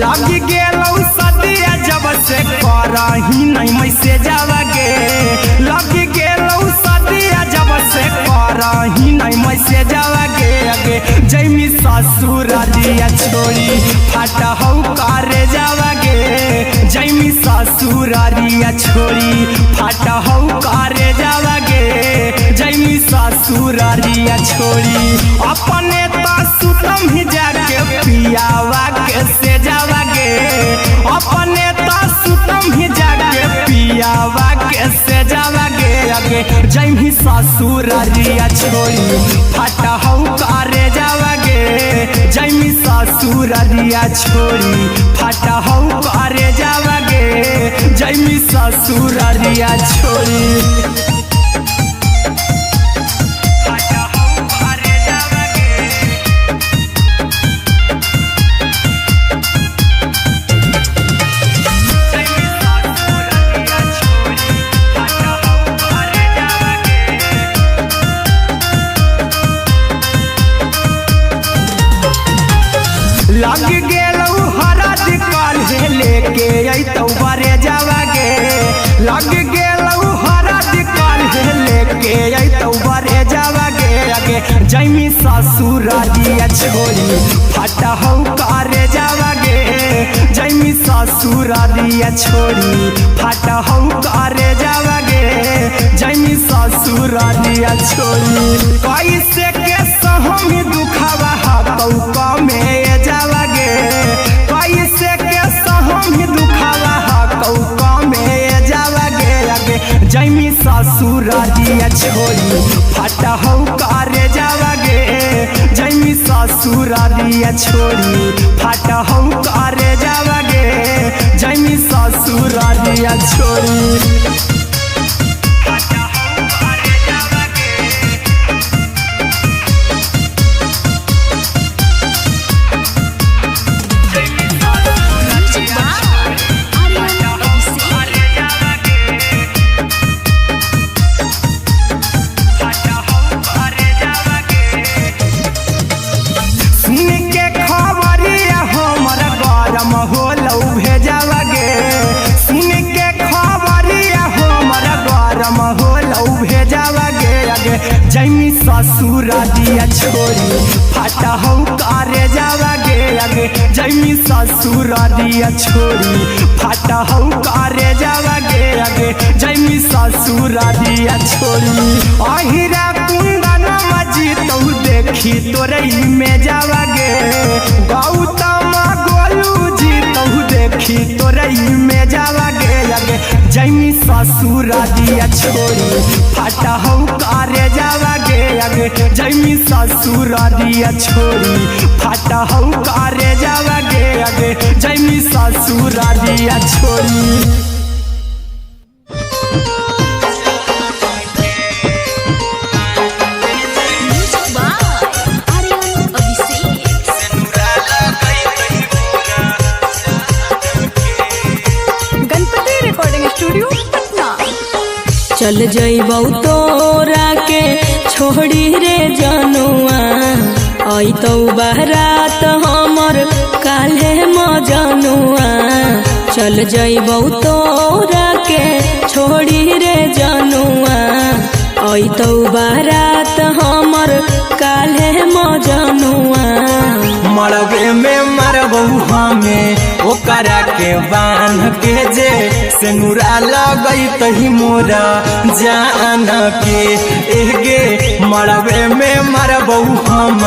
लग गेलौ सदिया जब से करही नहीं मैसे जावगे लग गेलौ सदिया जब से करही नहीं मैसे जावगे अगे जैमी ससुर दिया छोड़ी फाटा हौ करे जावगे जैमी ससुर दिया छोड़ी फाटा हौ करे जावगे जैमी ससुर दिया छोड़ी अपने तो सुतम ही जाके पियावा के से जावगे अपने तो सुतम ही जाके पियावा के से जावगे अगे जैमी ससुर दिया छोड़ी फाटा हौ करे जावगे जैमी ससुर दिया छोड़ी फाटा हौ करे जावगे जैमी ससुर दिया छोड़ी लग गेलौ हरद काल्हे लेके अइतौ बरे जावगे लग गेलौ हरद जैमी ससुरारिया छोड़ी फाटा हूँ करे जावागे जैमी ससुरारिया छोड़ी फाटा हूँ करे जावागे जैमी ससुरारिया छोड़ी कैसे के सहमी दुखावा हकौका में जावागे कैसे के सहमी दुखावा हकौका में जावागे आगे जैमी ससुरारिया छोड़ी फाटा हूँ करे जावागे जैमी ससुरारिया छोड़ी फाटा हूँ करे जावागे जैमी ससुरारिया छोड़ी जैमी ससुरारिया छोड़ी फाटा हूँ करे जावागे आगे जैमी ससुरारिया छोड़ी फाटा हूँ करे जावागे आगे जैमी ससुरारिया छोड़ी अहिरा कुंदन मजी तो देखी तोरई में जावागे गौतम गोलू जी तो देखी तोरई में जावागे आगे जैमी ससुरारिया छोड़ी फाटा हूँ करे जावागे आगे जैमी ससुरारिया छोड़ी फाटा हूँ करे जावागे आगे जैमी ससुरारिया छोड़ी चल जइबौ तोरा के छोड़ी रे जनुआ आई तो बारात हमर काल्हे मजनुआ चल जइबौ तोरा के छोड़ी रे जनुआ आई तो बारात हमर काल्हे मजनुआ मरबे में मरबू हमें ओकरा के बांध के जे सेनुरा लगई तही मोरा जान के एगे मरबे में मरबू हम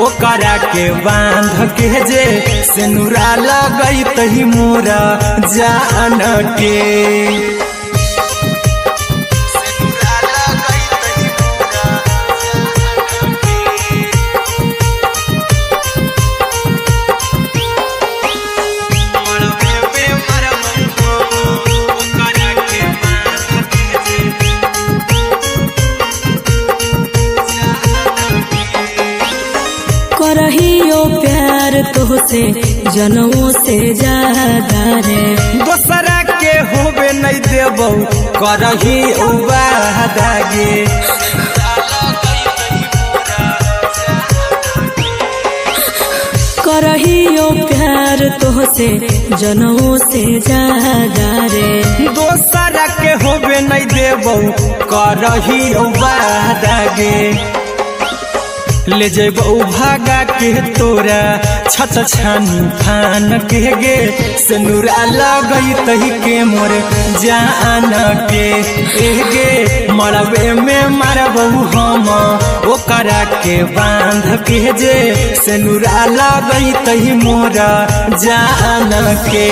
ओकरा के बांध के जे सेनुरा लगई तही मोरा जान के करहियो प्यार तोहसे जनमों से ज्यादा रे दोसरा के होबे नहीं देबौ करही उबादागे करहियो प्यार तोहसे जनमों से ज्यादा रे दोसरा के होबे नहीं देबौ करही उबादागे ले जेबौ भागा के तोरा छछ छानी फान के गे सेनुरा लगई तही के मोर जान के एगे मरबे में मरबौ हम ओकरा के बांध के जे सेनुरा लगई तही मोरा जान के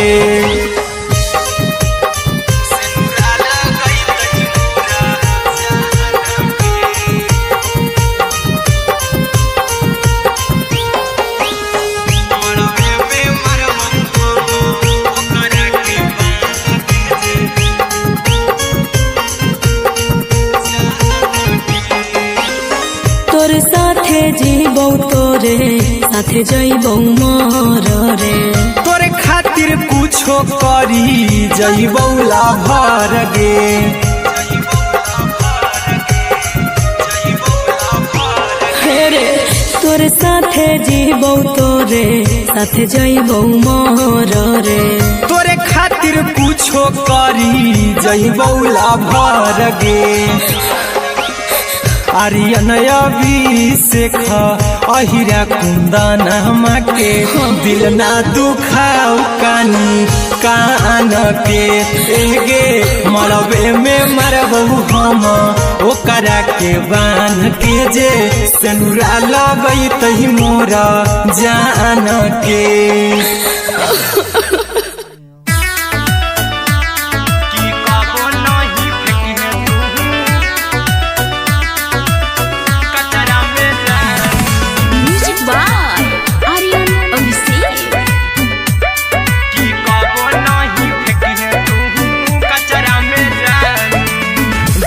तोरे साथे जीबौ तोरे साथे जइबौ मोर रे तोरे खातिर कुछो करी जइबौ लाभर गे रे तोरे साथे जीबौ तोरे साथे जइबौ मोर रे तोरे खातिर कुछो करी जइबौ लाभर गे आर्यन अभिषेक अहिरा कुंदन के दिल ना दुखाऊ कानी कान के एगे मरबे में मरबू हम ओकरा के बान के जे सेनुरा लगई तही मोरा जान के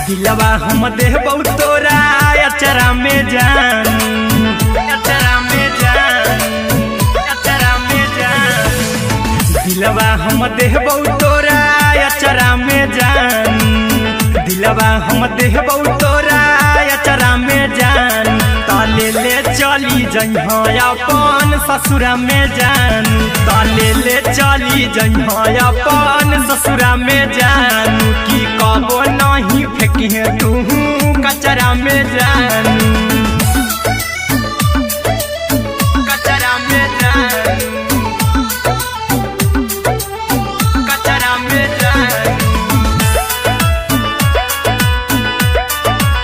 दिलवा हम देबौ तोरा अचरा में जान अचरा में जान अचरा में जान दिलवा हम देबौ तोरा अचरा में जान दिलवा हम देबौ तोरा अचरा में जान ताले ले चली जइहा अपन ससुरा में जान ताले ले चली जइहा अपन ससुरा में जान की कबो नहीं फेंकी तू कचरा में जान कचरा में जान कचरा में जान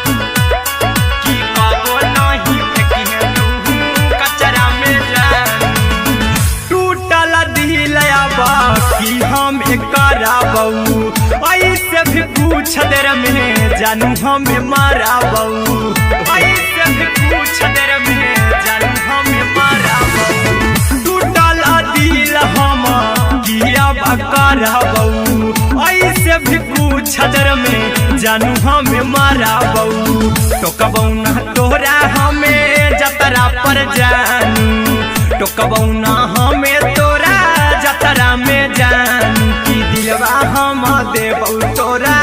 की कबो नहीं फेंकी तू कचरा में जान टूटल दिल बाकी हम कराबू ऐसे भी पूछ देर में जानू हमें माराबू ऐसे भी पूछ देर में जानू हमें माराबू टूटल दिल हम किया कराबू ऐसे भी पूछ देर में जानू हमें माराबू टोकबौ ना तोरा हमें जतरा पर जानू टोकबौ ना हमें तोरा जतरा में जानू की दिलवा हम देबौ तोरा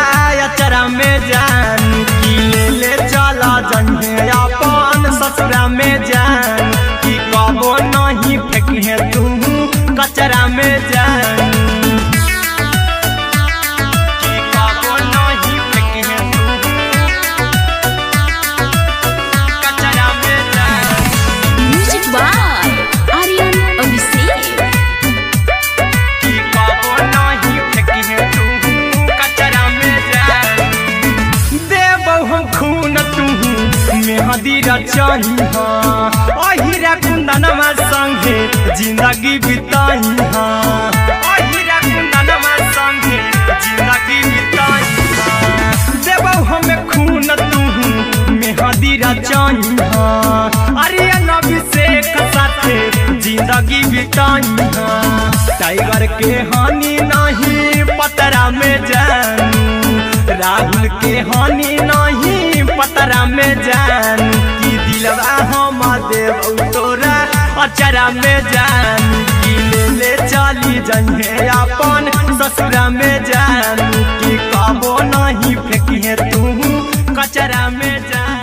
अचरा में जान की ले चला जन्हे अपन ससुरा में जान की कबो नहीं फेंकी तू कचरा में जान की कबो नहीं फेंकी तू कचरा में जान म्यूजिक बाय आर्यन अभिषेक की कबो नहीं फेंकी तू कचरा में जान देबौ हम खून तू मेहदी रचाही अहिरा कुंदनमा संगे जिंदगी बिताई अहिरा कुंदनमा संगे जिंदगी बिताई देबौ हमें खून तू मेहदी रचाही आर्यन अभिषेक साथे जिंदगी बिताई टाइगर के हानि नहीं पतरा में जानू राहुल के हानि नहीं पतरा में जान की दिलवा हम देबौ तोरा अचरा में जान की ले चली जइहे अपन ससुरा में जान की कबो नहीं फेंकी तू कचरा में जान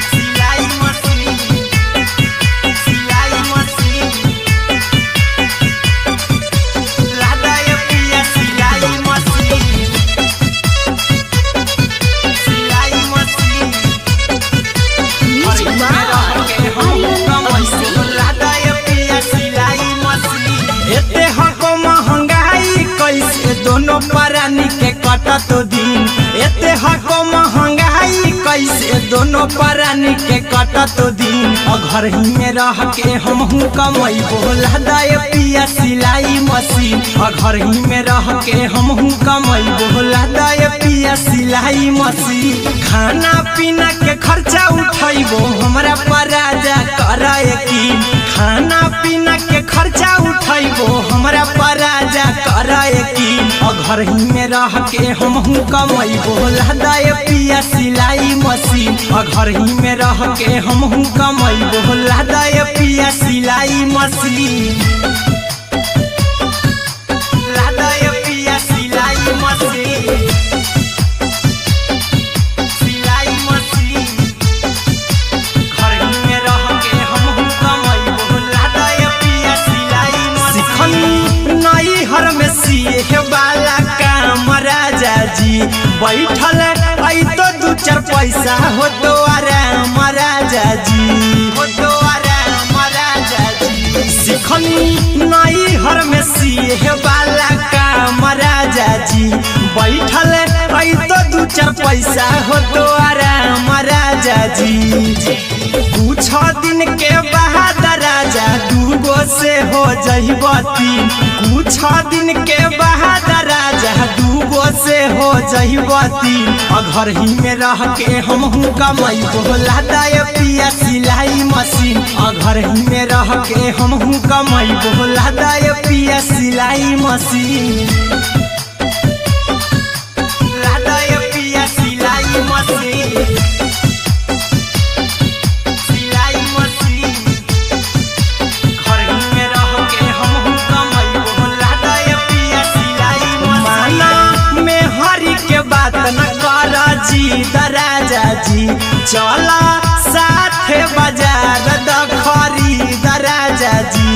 सिलाई मशीन सिलाई मशीन लादा ये पिया सिलाई मशीन सिलाई machine music by Aryan Abhishek लादा ये पिया सिलाई मशीन एते हको महंगाई कैसे दोनों परानी के कटत दिन एते हको महंगाई कैसे दोनों परानी के कटत दिन घर ही में रह के हमहू कमैबो लादा ये पिया सिलाई मशीन घर ही में रह के हमहू कमैबो लादा ये पिया सिलाई मशीन खाना पीना के खर्चा उठैबो हमरा पराजा कराए की खाना पीना के खर्चा उठैबो हमरा पराजा कराए की घर ही में रह के हमहू कमैबो लादा ये पिया सिलाई मशीन घर ही में रह के हमहू कमैबो लादा ये पिया सिलाई मशीन लादा ये पिया सिलाई मशीन सिलाई मशीन घर ही में रह के हमहू कमैबो लादा ये पिया सिलाई मशीन नई हर में सिए वाला काम राजा जी बैठल आई तो दू चार पैसा हो तो आराम राजा जी, हो तो आराम राजा जी। सिखनी नई हर में सीहे वाला काम राजा जी, बैठल आई तो दू चार पैसा हो तो आराम राजा जी। कुछ दिन के बाद राजा दूगो से हो जहिबती, कुछ दिन के बाद राजा दूगो से हो जहिबती। घर ही में रह के हमहू कमाई बोला दाय पिया सिलाई मशीन, घर ही में रह के हमहू कमाई बोला दाय पिया सिलाई मशीन, लादाय पिया सिलाई मशीन, सिलाई मशीन। घर ही में रह के हमहू कमाई बोला दाय पिया सिलाई मशीन। माना में हरी के बात न कर जी दराजा जी, चला साथे बाजार द खरीद राजा जी,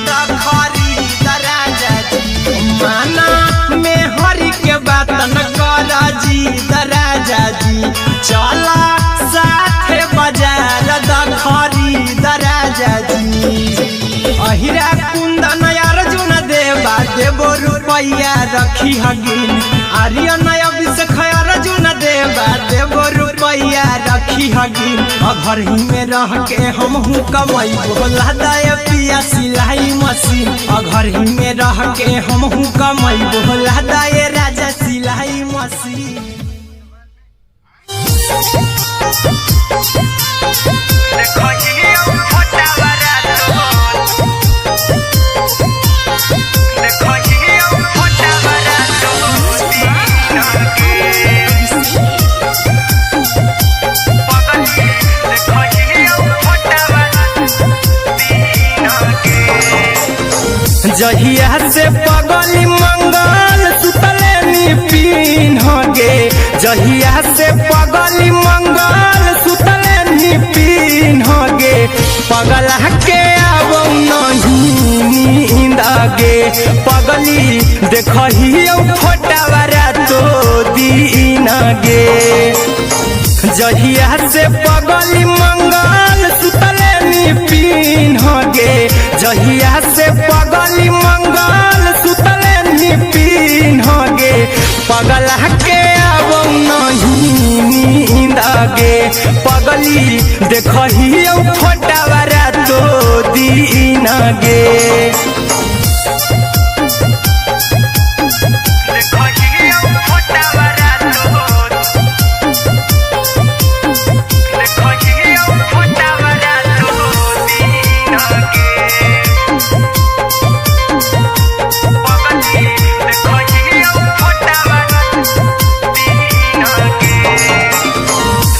द खरीद राजा जी। माना में हरी के बात न कर जी दराजा जी, चला साथे बाजार द खरीद राजा जी। अहिरा कुंदन अर्जुन देवा देवो रुपैया रखी हगिन, आर्यन अभिषेक अर्जुन देवा देवो रुपैया रखी हगिन। घर ही में रह के हमहू कमाई बोला दाय पिया सिलाई मशीन, घर ही में रह के हमहू कमाई बोला दाय राजा सिलाई मशीन। जहिया से पगली मंगल सुतले निपिन गे, जहिया से पगली मंगल सुतले निपिन गे। पगला के आवो नहीं नींद गे, पगली देखही फोटावारा तो दीन गे। जहिया से पगली मंगल सुतले निपिन गे, जहिया से पगली मंगल सुतले निपिन गे। पगला के आवो नहीं नींद गे, पगली देखही फोटावारा तो दीन गे।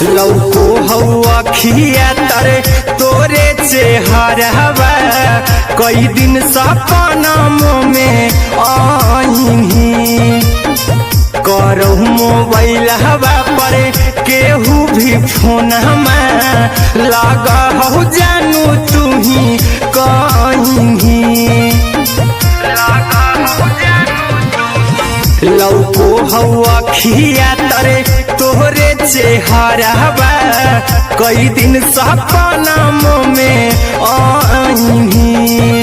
लौको हवा खिया तरे तोरे चेहरवा, कई दिन सपना में आईनी। करहु मोबाइल हवा पर केहू भी फोन लगा हो जानू तुही कहीं। लौको हवा खिया तरे तोहरे चेहरवा, कई दिन सपना में आईनी।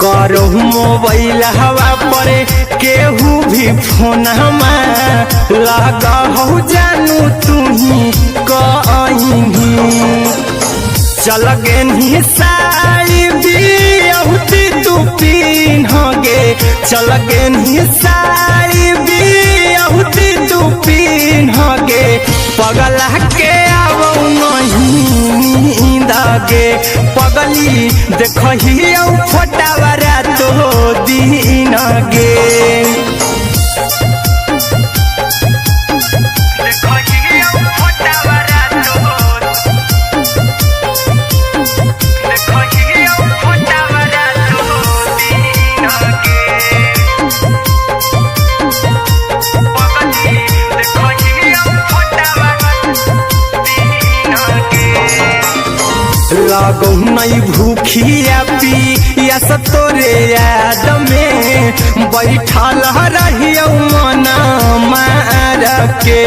करहु मोबाइल हवा पर केहू भी फोन लगा हो जानू तुही कहीं। चल गेनी साड़ी बियहुती तू पीन गे, चल गेनी साड़ी बियहुती तू पीन गे। पगला के आवो नहीं नींद गे, पगली देखही फोटावारा तो दीन गे। लागो नहीं भूखिया पिया यस तोरे याद में बैठल रहियो मना मार के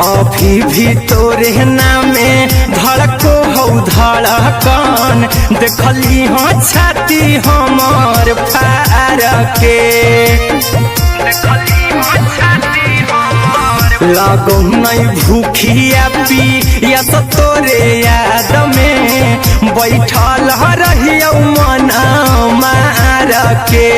अभी भी तोरे नामे धड़को हो धड़कन देखली हो छाती हमर फार के लागो नहीं भूखिया पी यस तोरे याद में बैठल रहियो मना मार के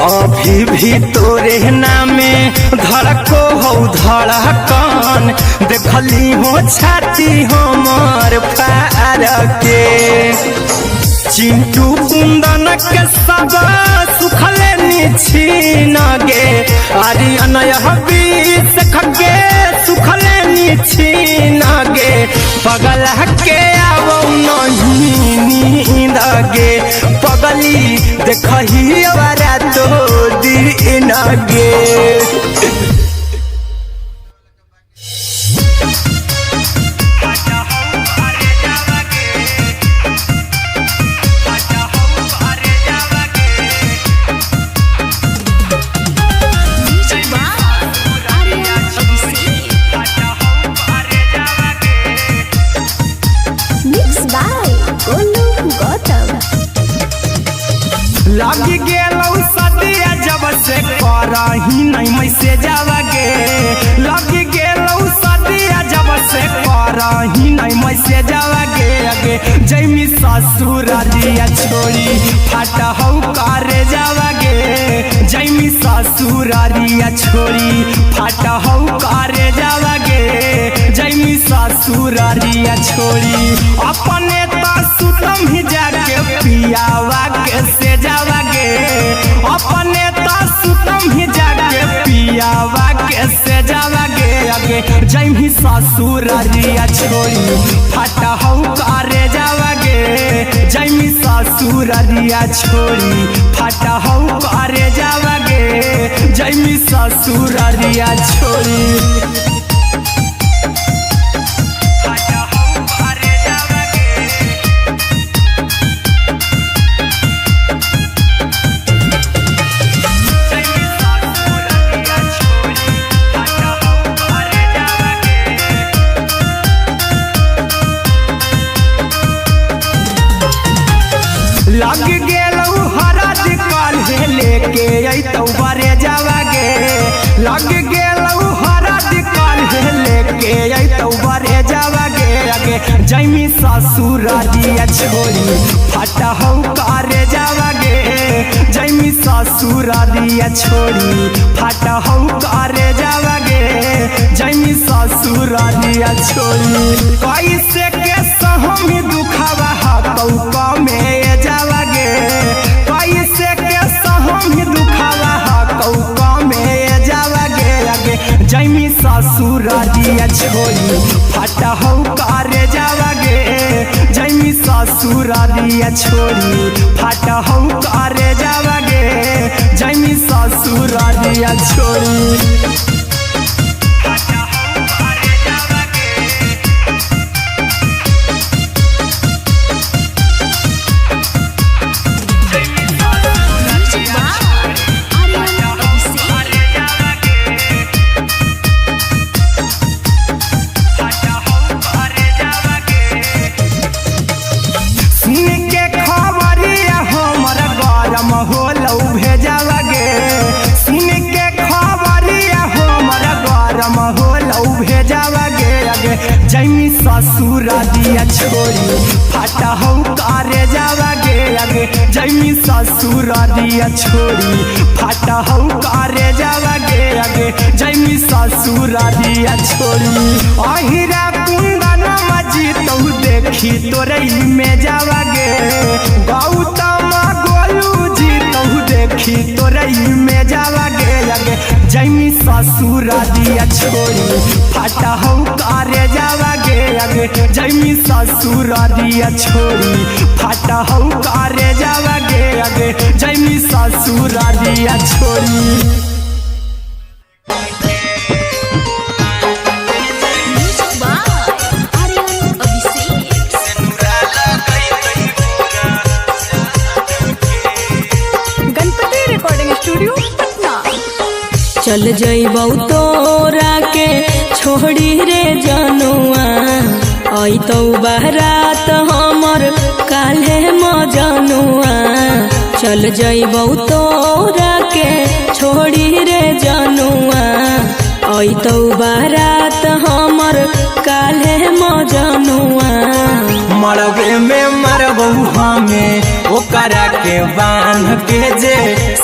अभी भी तोरे नामे धड़को हो धड़कन देखली हो छाती हमर फार के चिंटू कुंदन के सब सुखले निछीन गे आर्यन हबीस खगे सुखले निछीन गे पगल के आवो नहीं नींद गे पगली देखही वारा तो दिन गे लग गेलौ सदिया जब से करही नहीं मैसेज गे लग गेलौ सदिया जब से करही नहीं मैसेज गे अगे जैमी ससुरारिया छोड़ी फाटा हौ करे जावा गे जैमी ससुरारिया छोड़ी फाटा हौ करे जावा गे जैमी ससुरारिया छोड़ी अपने तो सुतम ही जाके पियावा के से जावा गे अपने तो सुतम ही जाके पियावा के से जावा गे अगे जैमी ससुरारिया छोड़ी फाटा हौ करे जावा गे जैमी ससुरारिया छोड़ी फाटा हौ करे जावा गे जैमी ससुरारिया छोड़ी लग गेलौ हरद काल्हे लेके अइतौ बरे जावा गे लग गेलौ हरद काल्हे लेके अइतौ बरे जावा गे अगे जैमी ससुरारिया छोड़ी फाटा हौ करे जावा गे जैमी ससुरारिया छोड़ी फाटा हौ करे जावा गे जैमी ससुरारिया छोड़ी कैसे के सहमी दुखावा हकौ में जावा गे कैसे के सहमी दुखावा हकौ में जावा गे अगे जैमी ससुरारिया छोड़ी फाटा हौ करे जावा गे जैमी ससुरारिया छोड़ी फाटा हौ करे जावा गे जैमी ससुरारिया छोड़ी जैमी ससुरारिया छोड़ी फाटा हौ करे जावा गे अगे जैमी ससुरारिया छोड़ी फाटा हौ करे जावा गे अगे जैमी ससुरारिया छोड़ी अहिरा कुंदन मजीतौ देखी तोरई में जावा गे गौतम गोलू जीतौ देखी तोरई में जावा गे अगे जैमी ससुरारिया छोड़ी फाटा हौ करे जावा गे अगे जैमी ससुरारिया छोड़ी फाटा हौ करे जावा गे अगे जैमी ससुरारिया छोड़ी Music by Aryan Abhishek. चल जइबौ तोरा के छोड़ी रे जनुआ अइतौ बारात हमर काल्हे मजनुआ चल जइबौ तोरा के छोड़ी रे जनुआ अइतौ बारात हमर काल्हे मजनुआ मरबे में मरबौ हमें ओकरा के बांध के जे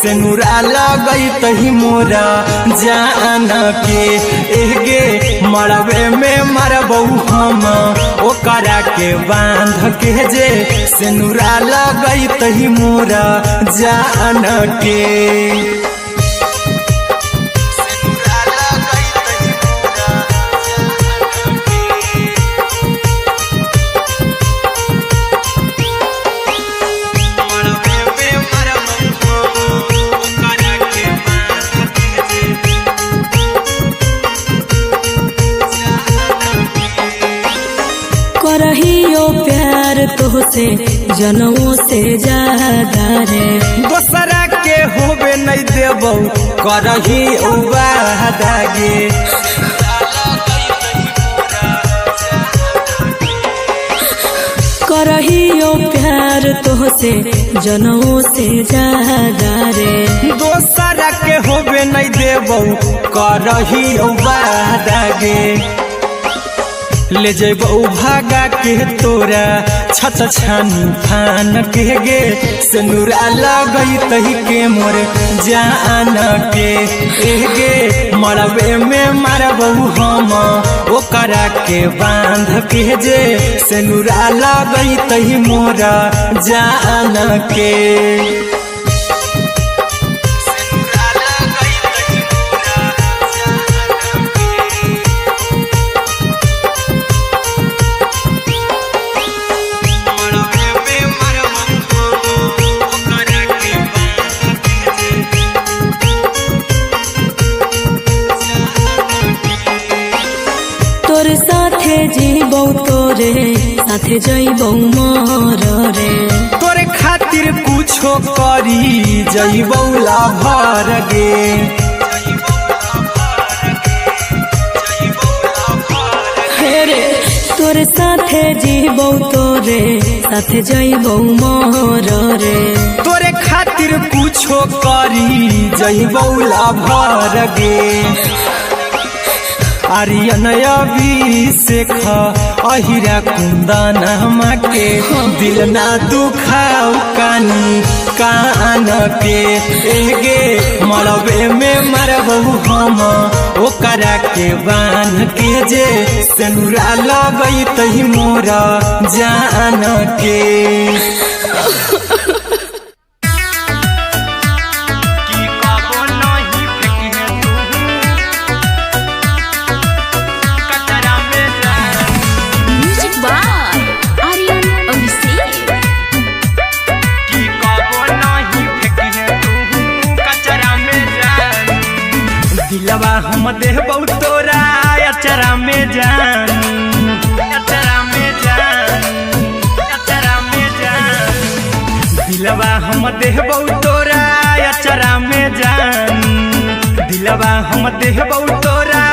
सेनुरा लगई तही मोरा जान के एगे मरबे में मरबौ हम ओकरा के बांध के जे सेनुरा लगई तही मोरा जान के करहियो प्यार तोहसे जनमों से ज्यादा रे दोसरा के होबे नहीं देबौ करही वादा गे करहियो प्यार तोहसे जनमों से ज्यादा रे दोसरा के होबे नहीं देबौ करही वादा गे ले जइबौ भागा के तोरा छछ छानी फान के गे सेनुरा लगई तही के मोर जान के एगे मरबे में मरबौ हम ओकरा के बांध के जे सेनुरा लगई तही मोरा जान के तोरे साथे जीबौ तोरे साथे जइबौ मर रे तोरे खातिर कुछो करी जइबौ लाभर गे हेरे तोरे साथे जीबौ तोरे साथे जइबौ मर रे तोरे खातिर कुछो करी जइबौ लाभर गे आर्यन अभिषेक अहिरा कुंदन के दिल ना दुखाऊ कानी कान के एगे मरबे में मरबौ हम ओकरा के बांध के जे सेनुरा लगई तही मोरा जान के दिलवा हम देबौ तोरा अचरा में जान अचरा में जान अचरा में जान दिलवा हम देबौ तोरा अचरा में जान दिलवा हम देबौ तोरा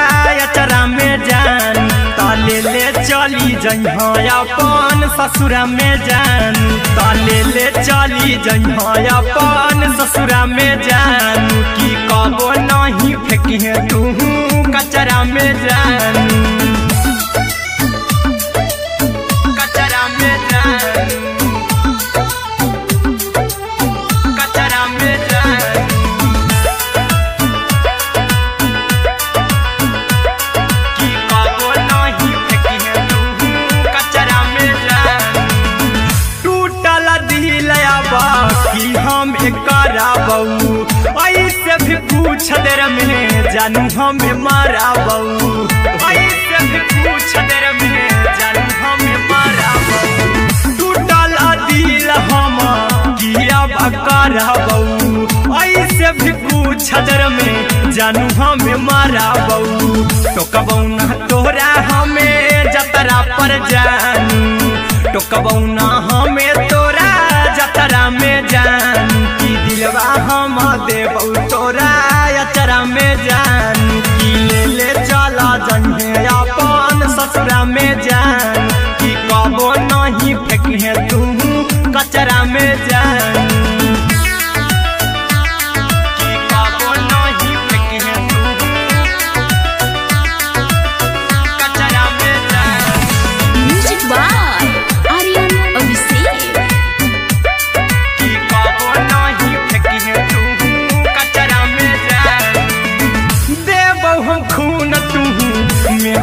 अचरा में जान ताले ले चली जइहा अपन ससुरा में जान ताले ले चली जइहा अपन ससुरा में जान की कबो नहीं फेंकी तू कचरा में जान कचरा में जान कचरा में जान की कबो नहीं फेंकी तू कचरा में जान टूटल दिल बाकी हम कराबौ ऐसे भी पूछ देर में जानू हमें माराबौ ऐसे भी पूछ देर में जानू हमें माराबौ टूटल दिल हम किया कराबौ ऐसे भी पूछ देर में जानू हमें माराबौ टोकबौ ना तोरा हमें जतरा पर जानू टोकबौ ना हमें तोरा जतरा में जानू की दिलवा हम देबौ तोरा अचरा में जान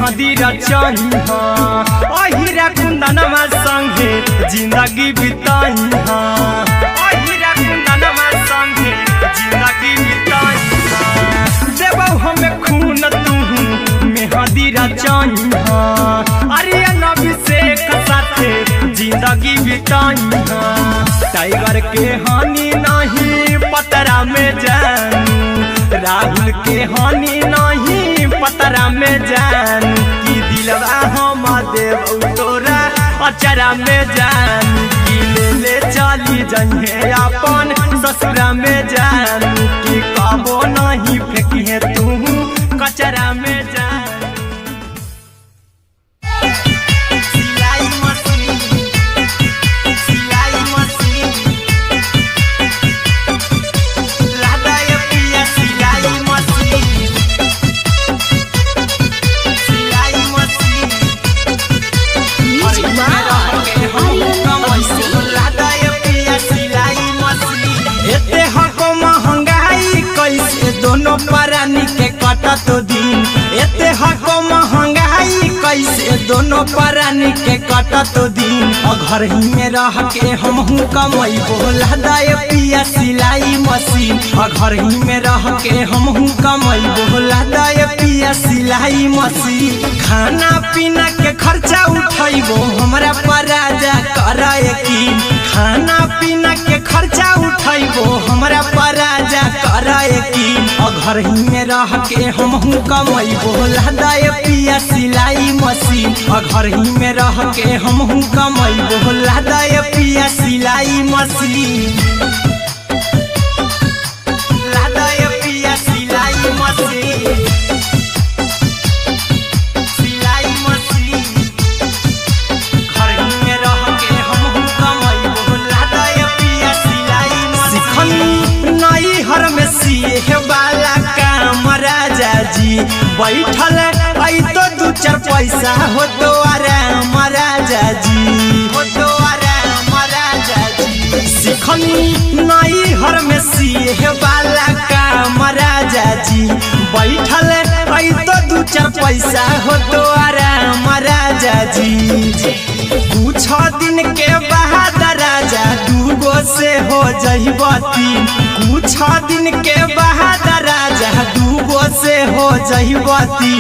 मेहंदी रचाई अहिरा कुंदनमा संगे जिंदगी बिताई अहिरा कुंदनमा संगे जिंदगी बिताई देबौ हमें खून तू मेहंदी रचाई अरे अभिषेक साथे जिंदगी बिताई टाइगर के हानि नहीं पतरा में जानू राहुल के हानि नहीं पतरा में जानू कि दिलवा हम देव तोरा अचरा में जानू कि ले चली जइहे अपन ससुरा में जानू कि कबो नहीं फेंकिहे तू कचरा में जानू दोनों परानी के कटत दिन एते हको महंगाई कैसे दोनों परानी के कटत दिन घर ही में रह के हमहू कमाई बोला दाए पिया सिलाई मशीन घर ही में रह के हमहू कमाई बोला दाए पिया सिलाई मशीन खाना पीना के खर्चा उठाइबो हमरा पराजा कराए की खाना पीना के खर्चा उठाइबो हमरा पराजा कराए की घर ही में रह के हमहू कमाई बोला दाए पिया सिलाई मशीन घर ही में रह के हमहू कमाई बोला दाए पिया सिलाई मशीन लादाए पिया सिलाई मशीन सिलाई मशीन घर ही में रह के हमहू कमाई बोला दाए पिया सिलाई मशीन नई हर में सीहे वाला काम राजा जी बैठल आई तो दू चार पैसा हो तो आराम राजा जी हो तो आराम राजा जी सिखनी नई हर में सीहे वाला काम राजा जी बैठल आई तो दू चार पैसा हो तो आराम राजा जी कुछ दिन के बाद राजा दूगो से हो जहिबती कुछ दिन के बाद राजा दूगो से हो जहिबती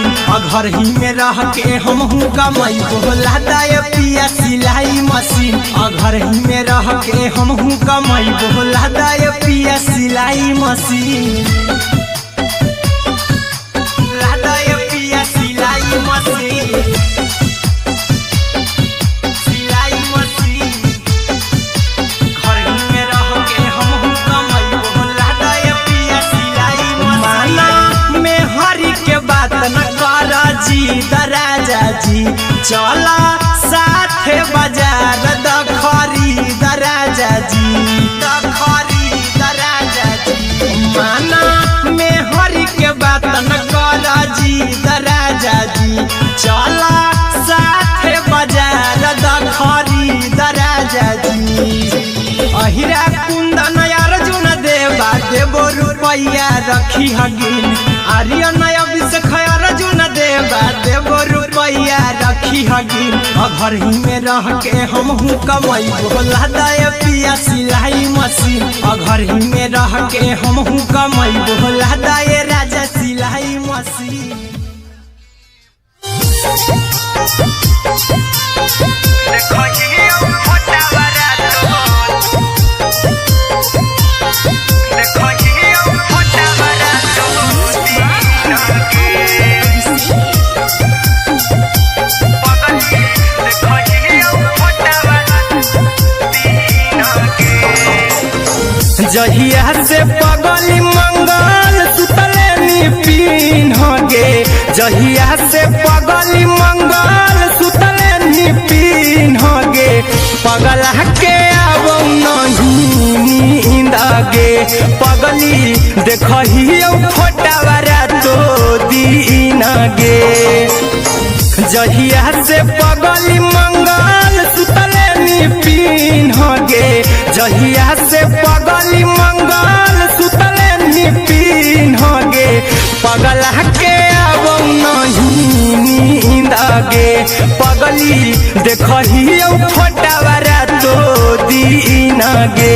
घर ही में रह के हमहू कमाई बोला दाए पिया सिलाई मशीन घर ही में रह के हमहू कमाई बोला दाए पिया सिलाई मशीन लादाए पिया सिलाई मशीन राजा जी चला साथे बाजार द खरीद राजा जी द खरीद राजा जी माना में हरी के बात न कर जी द राजा जी चला साथे बाजार द खरीद राजा जी अहिरा कुंदन अर्जुन देवा देबो रुपया रखी हगिन आर्यन अभिषेक अर्जुन देवा देबो रुपया रखी हगिन घर ही में रह के हमहू कमाई बोला दाए पिया सिलाई मशीन घर ही में रह के हमहू कमाई बोला दाए राजा सिलाई मशीन जहिया से पगली मंगल सुतले पिन गे जहिया से पगली मंगल सुतले पिन गे पगला के अब नहीं नींद गे पगली देखियो फोटावारा तो दीन गे जहिया से पगली मंगल सुतले पिन गे जहिया से पगली मंगल सुतले पिन गे पगला के अब नहीं गे पगली देखही फोटावारा तो दीन गे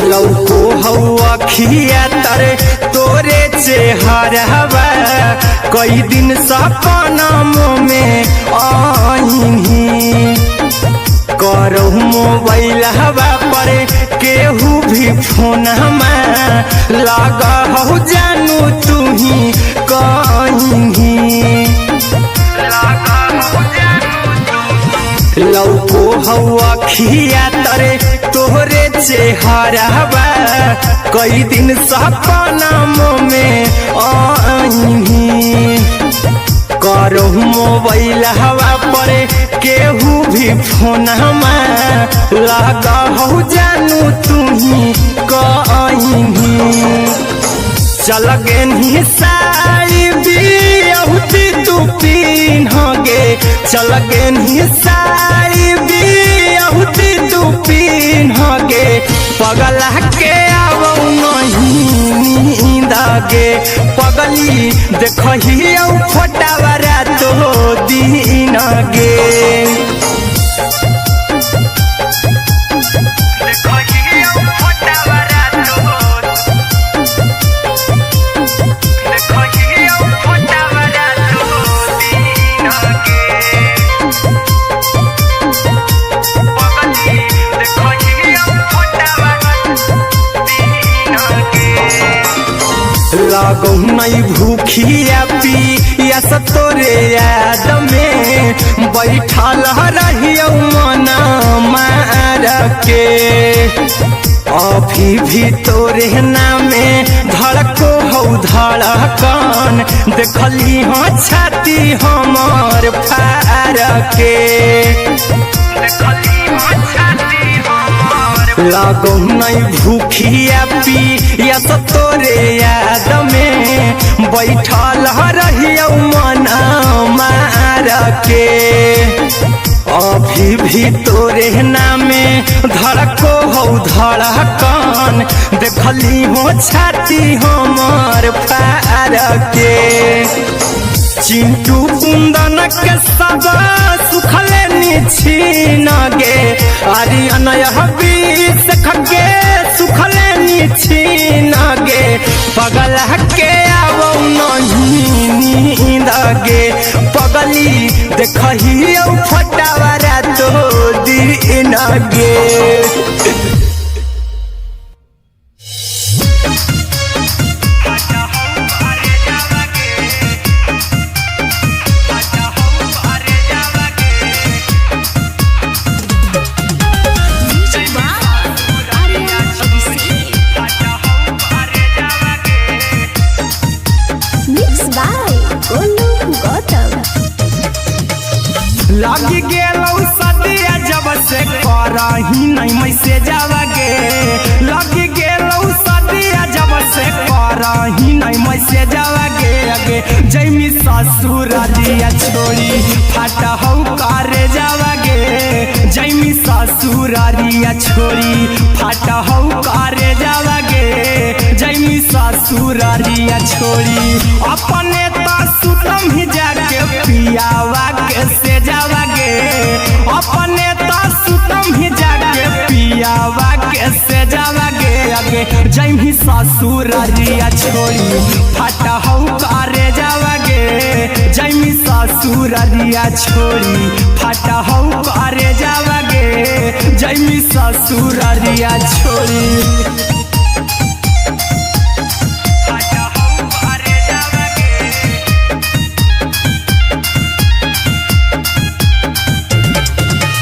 लौको हवा खिया तरे तोरे चेहरवा कई दिन सपना में आईनी करहु मोबाइल हवा पर केहू भी फोन लगा हो जानू तू ही कहीं लौको हवा खिया तरे तोहरे चेहरवा कई दिन सपना में आईनी करहु मोबाइल हवा पर केहू भी फोन लगा हो जानू तू ही कहीं चल गेनी साड़ी बियहुती तू पीन गे चल गेनी साड़ी बियहुती तू पीन गे पगला के आवौ नहीं नींद गे पगली देखही फोटावारा तो दीन गे लागो नहीं भूखिया पिया तोरे याद में बैठल रहियो मन मार के अभी भी तोरे नामे धड़को हो धड़कन देखली हाँ छाती हमार फार के लागो नहीं भूखिया पिया तोरे याद में बैठल रहियो मन मार के अभी भी तोरे नामे धड़को हो धड़कन देखली हो छाती हमार फार के चिंटू कुंदन के सब सुखले छीन गे आर्यन बीस खगे सुखले छीन गे पगला के आवौ नहीं नींद गे पगली देखही फोटावारा तो दीन गे लागी गेलौ सदिया जब से करही नहीं मैसेजवा गे लागी गेलौ सदिया जब से करही नहीं मैसेजवा गे अगे जैमी ससुर दिया छोड़ी फाटा हौ करे जावा गे जैमी ससुर दिया छोड़ी फाटा हौ करे जावा गे जैमी ससुर दिया छोड़ी अपने तो सुतम ही जाके पियावा के से जावा गे अपने तो सुतम ही जाके पियावा के से जावा गे अगे जैमी ससुर दिया छोड़ी फाटा हौ करे जावा गे जैमी ससुर दिया छोड़ी फाटा हौ करे जावा गे जैमी ससुर दिया छोड़ी।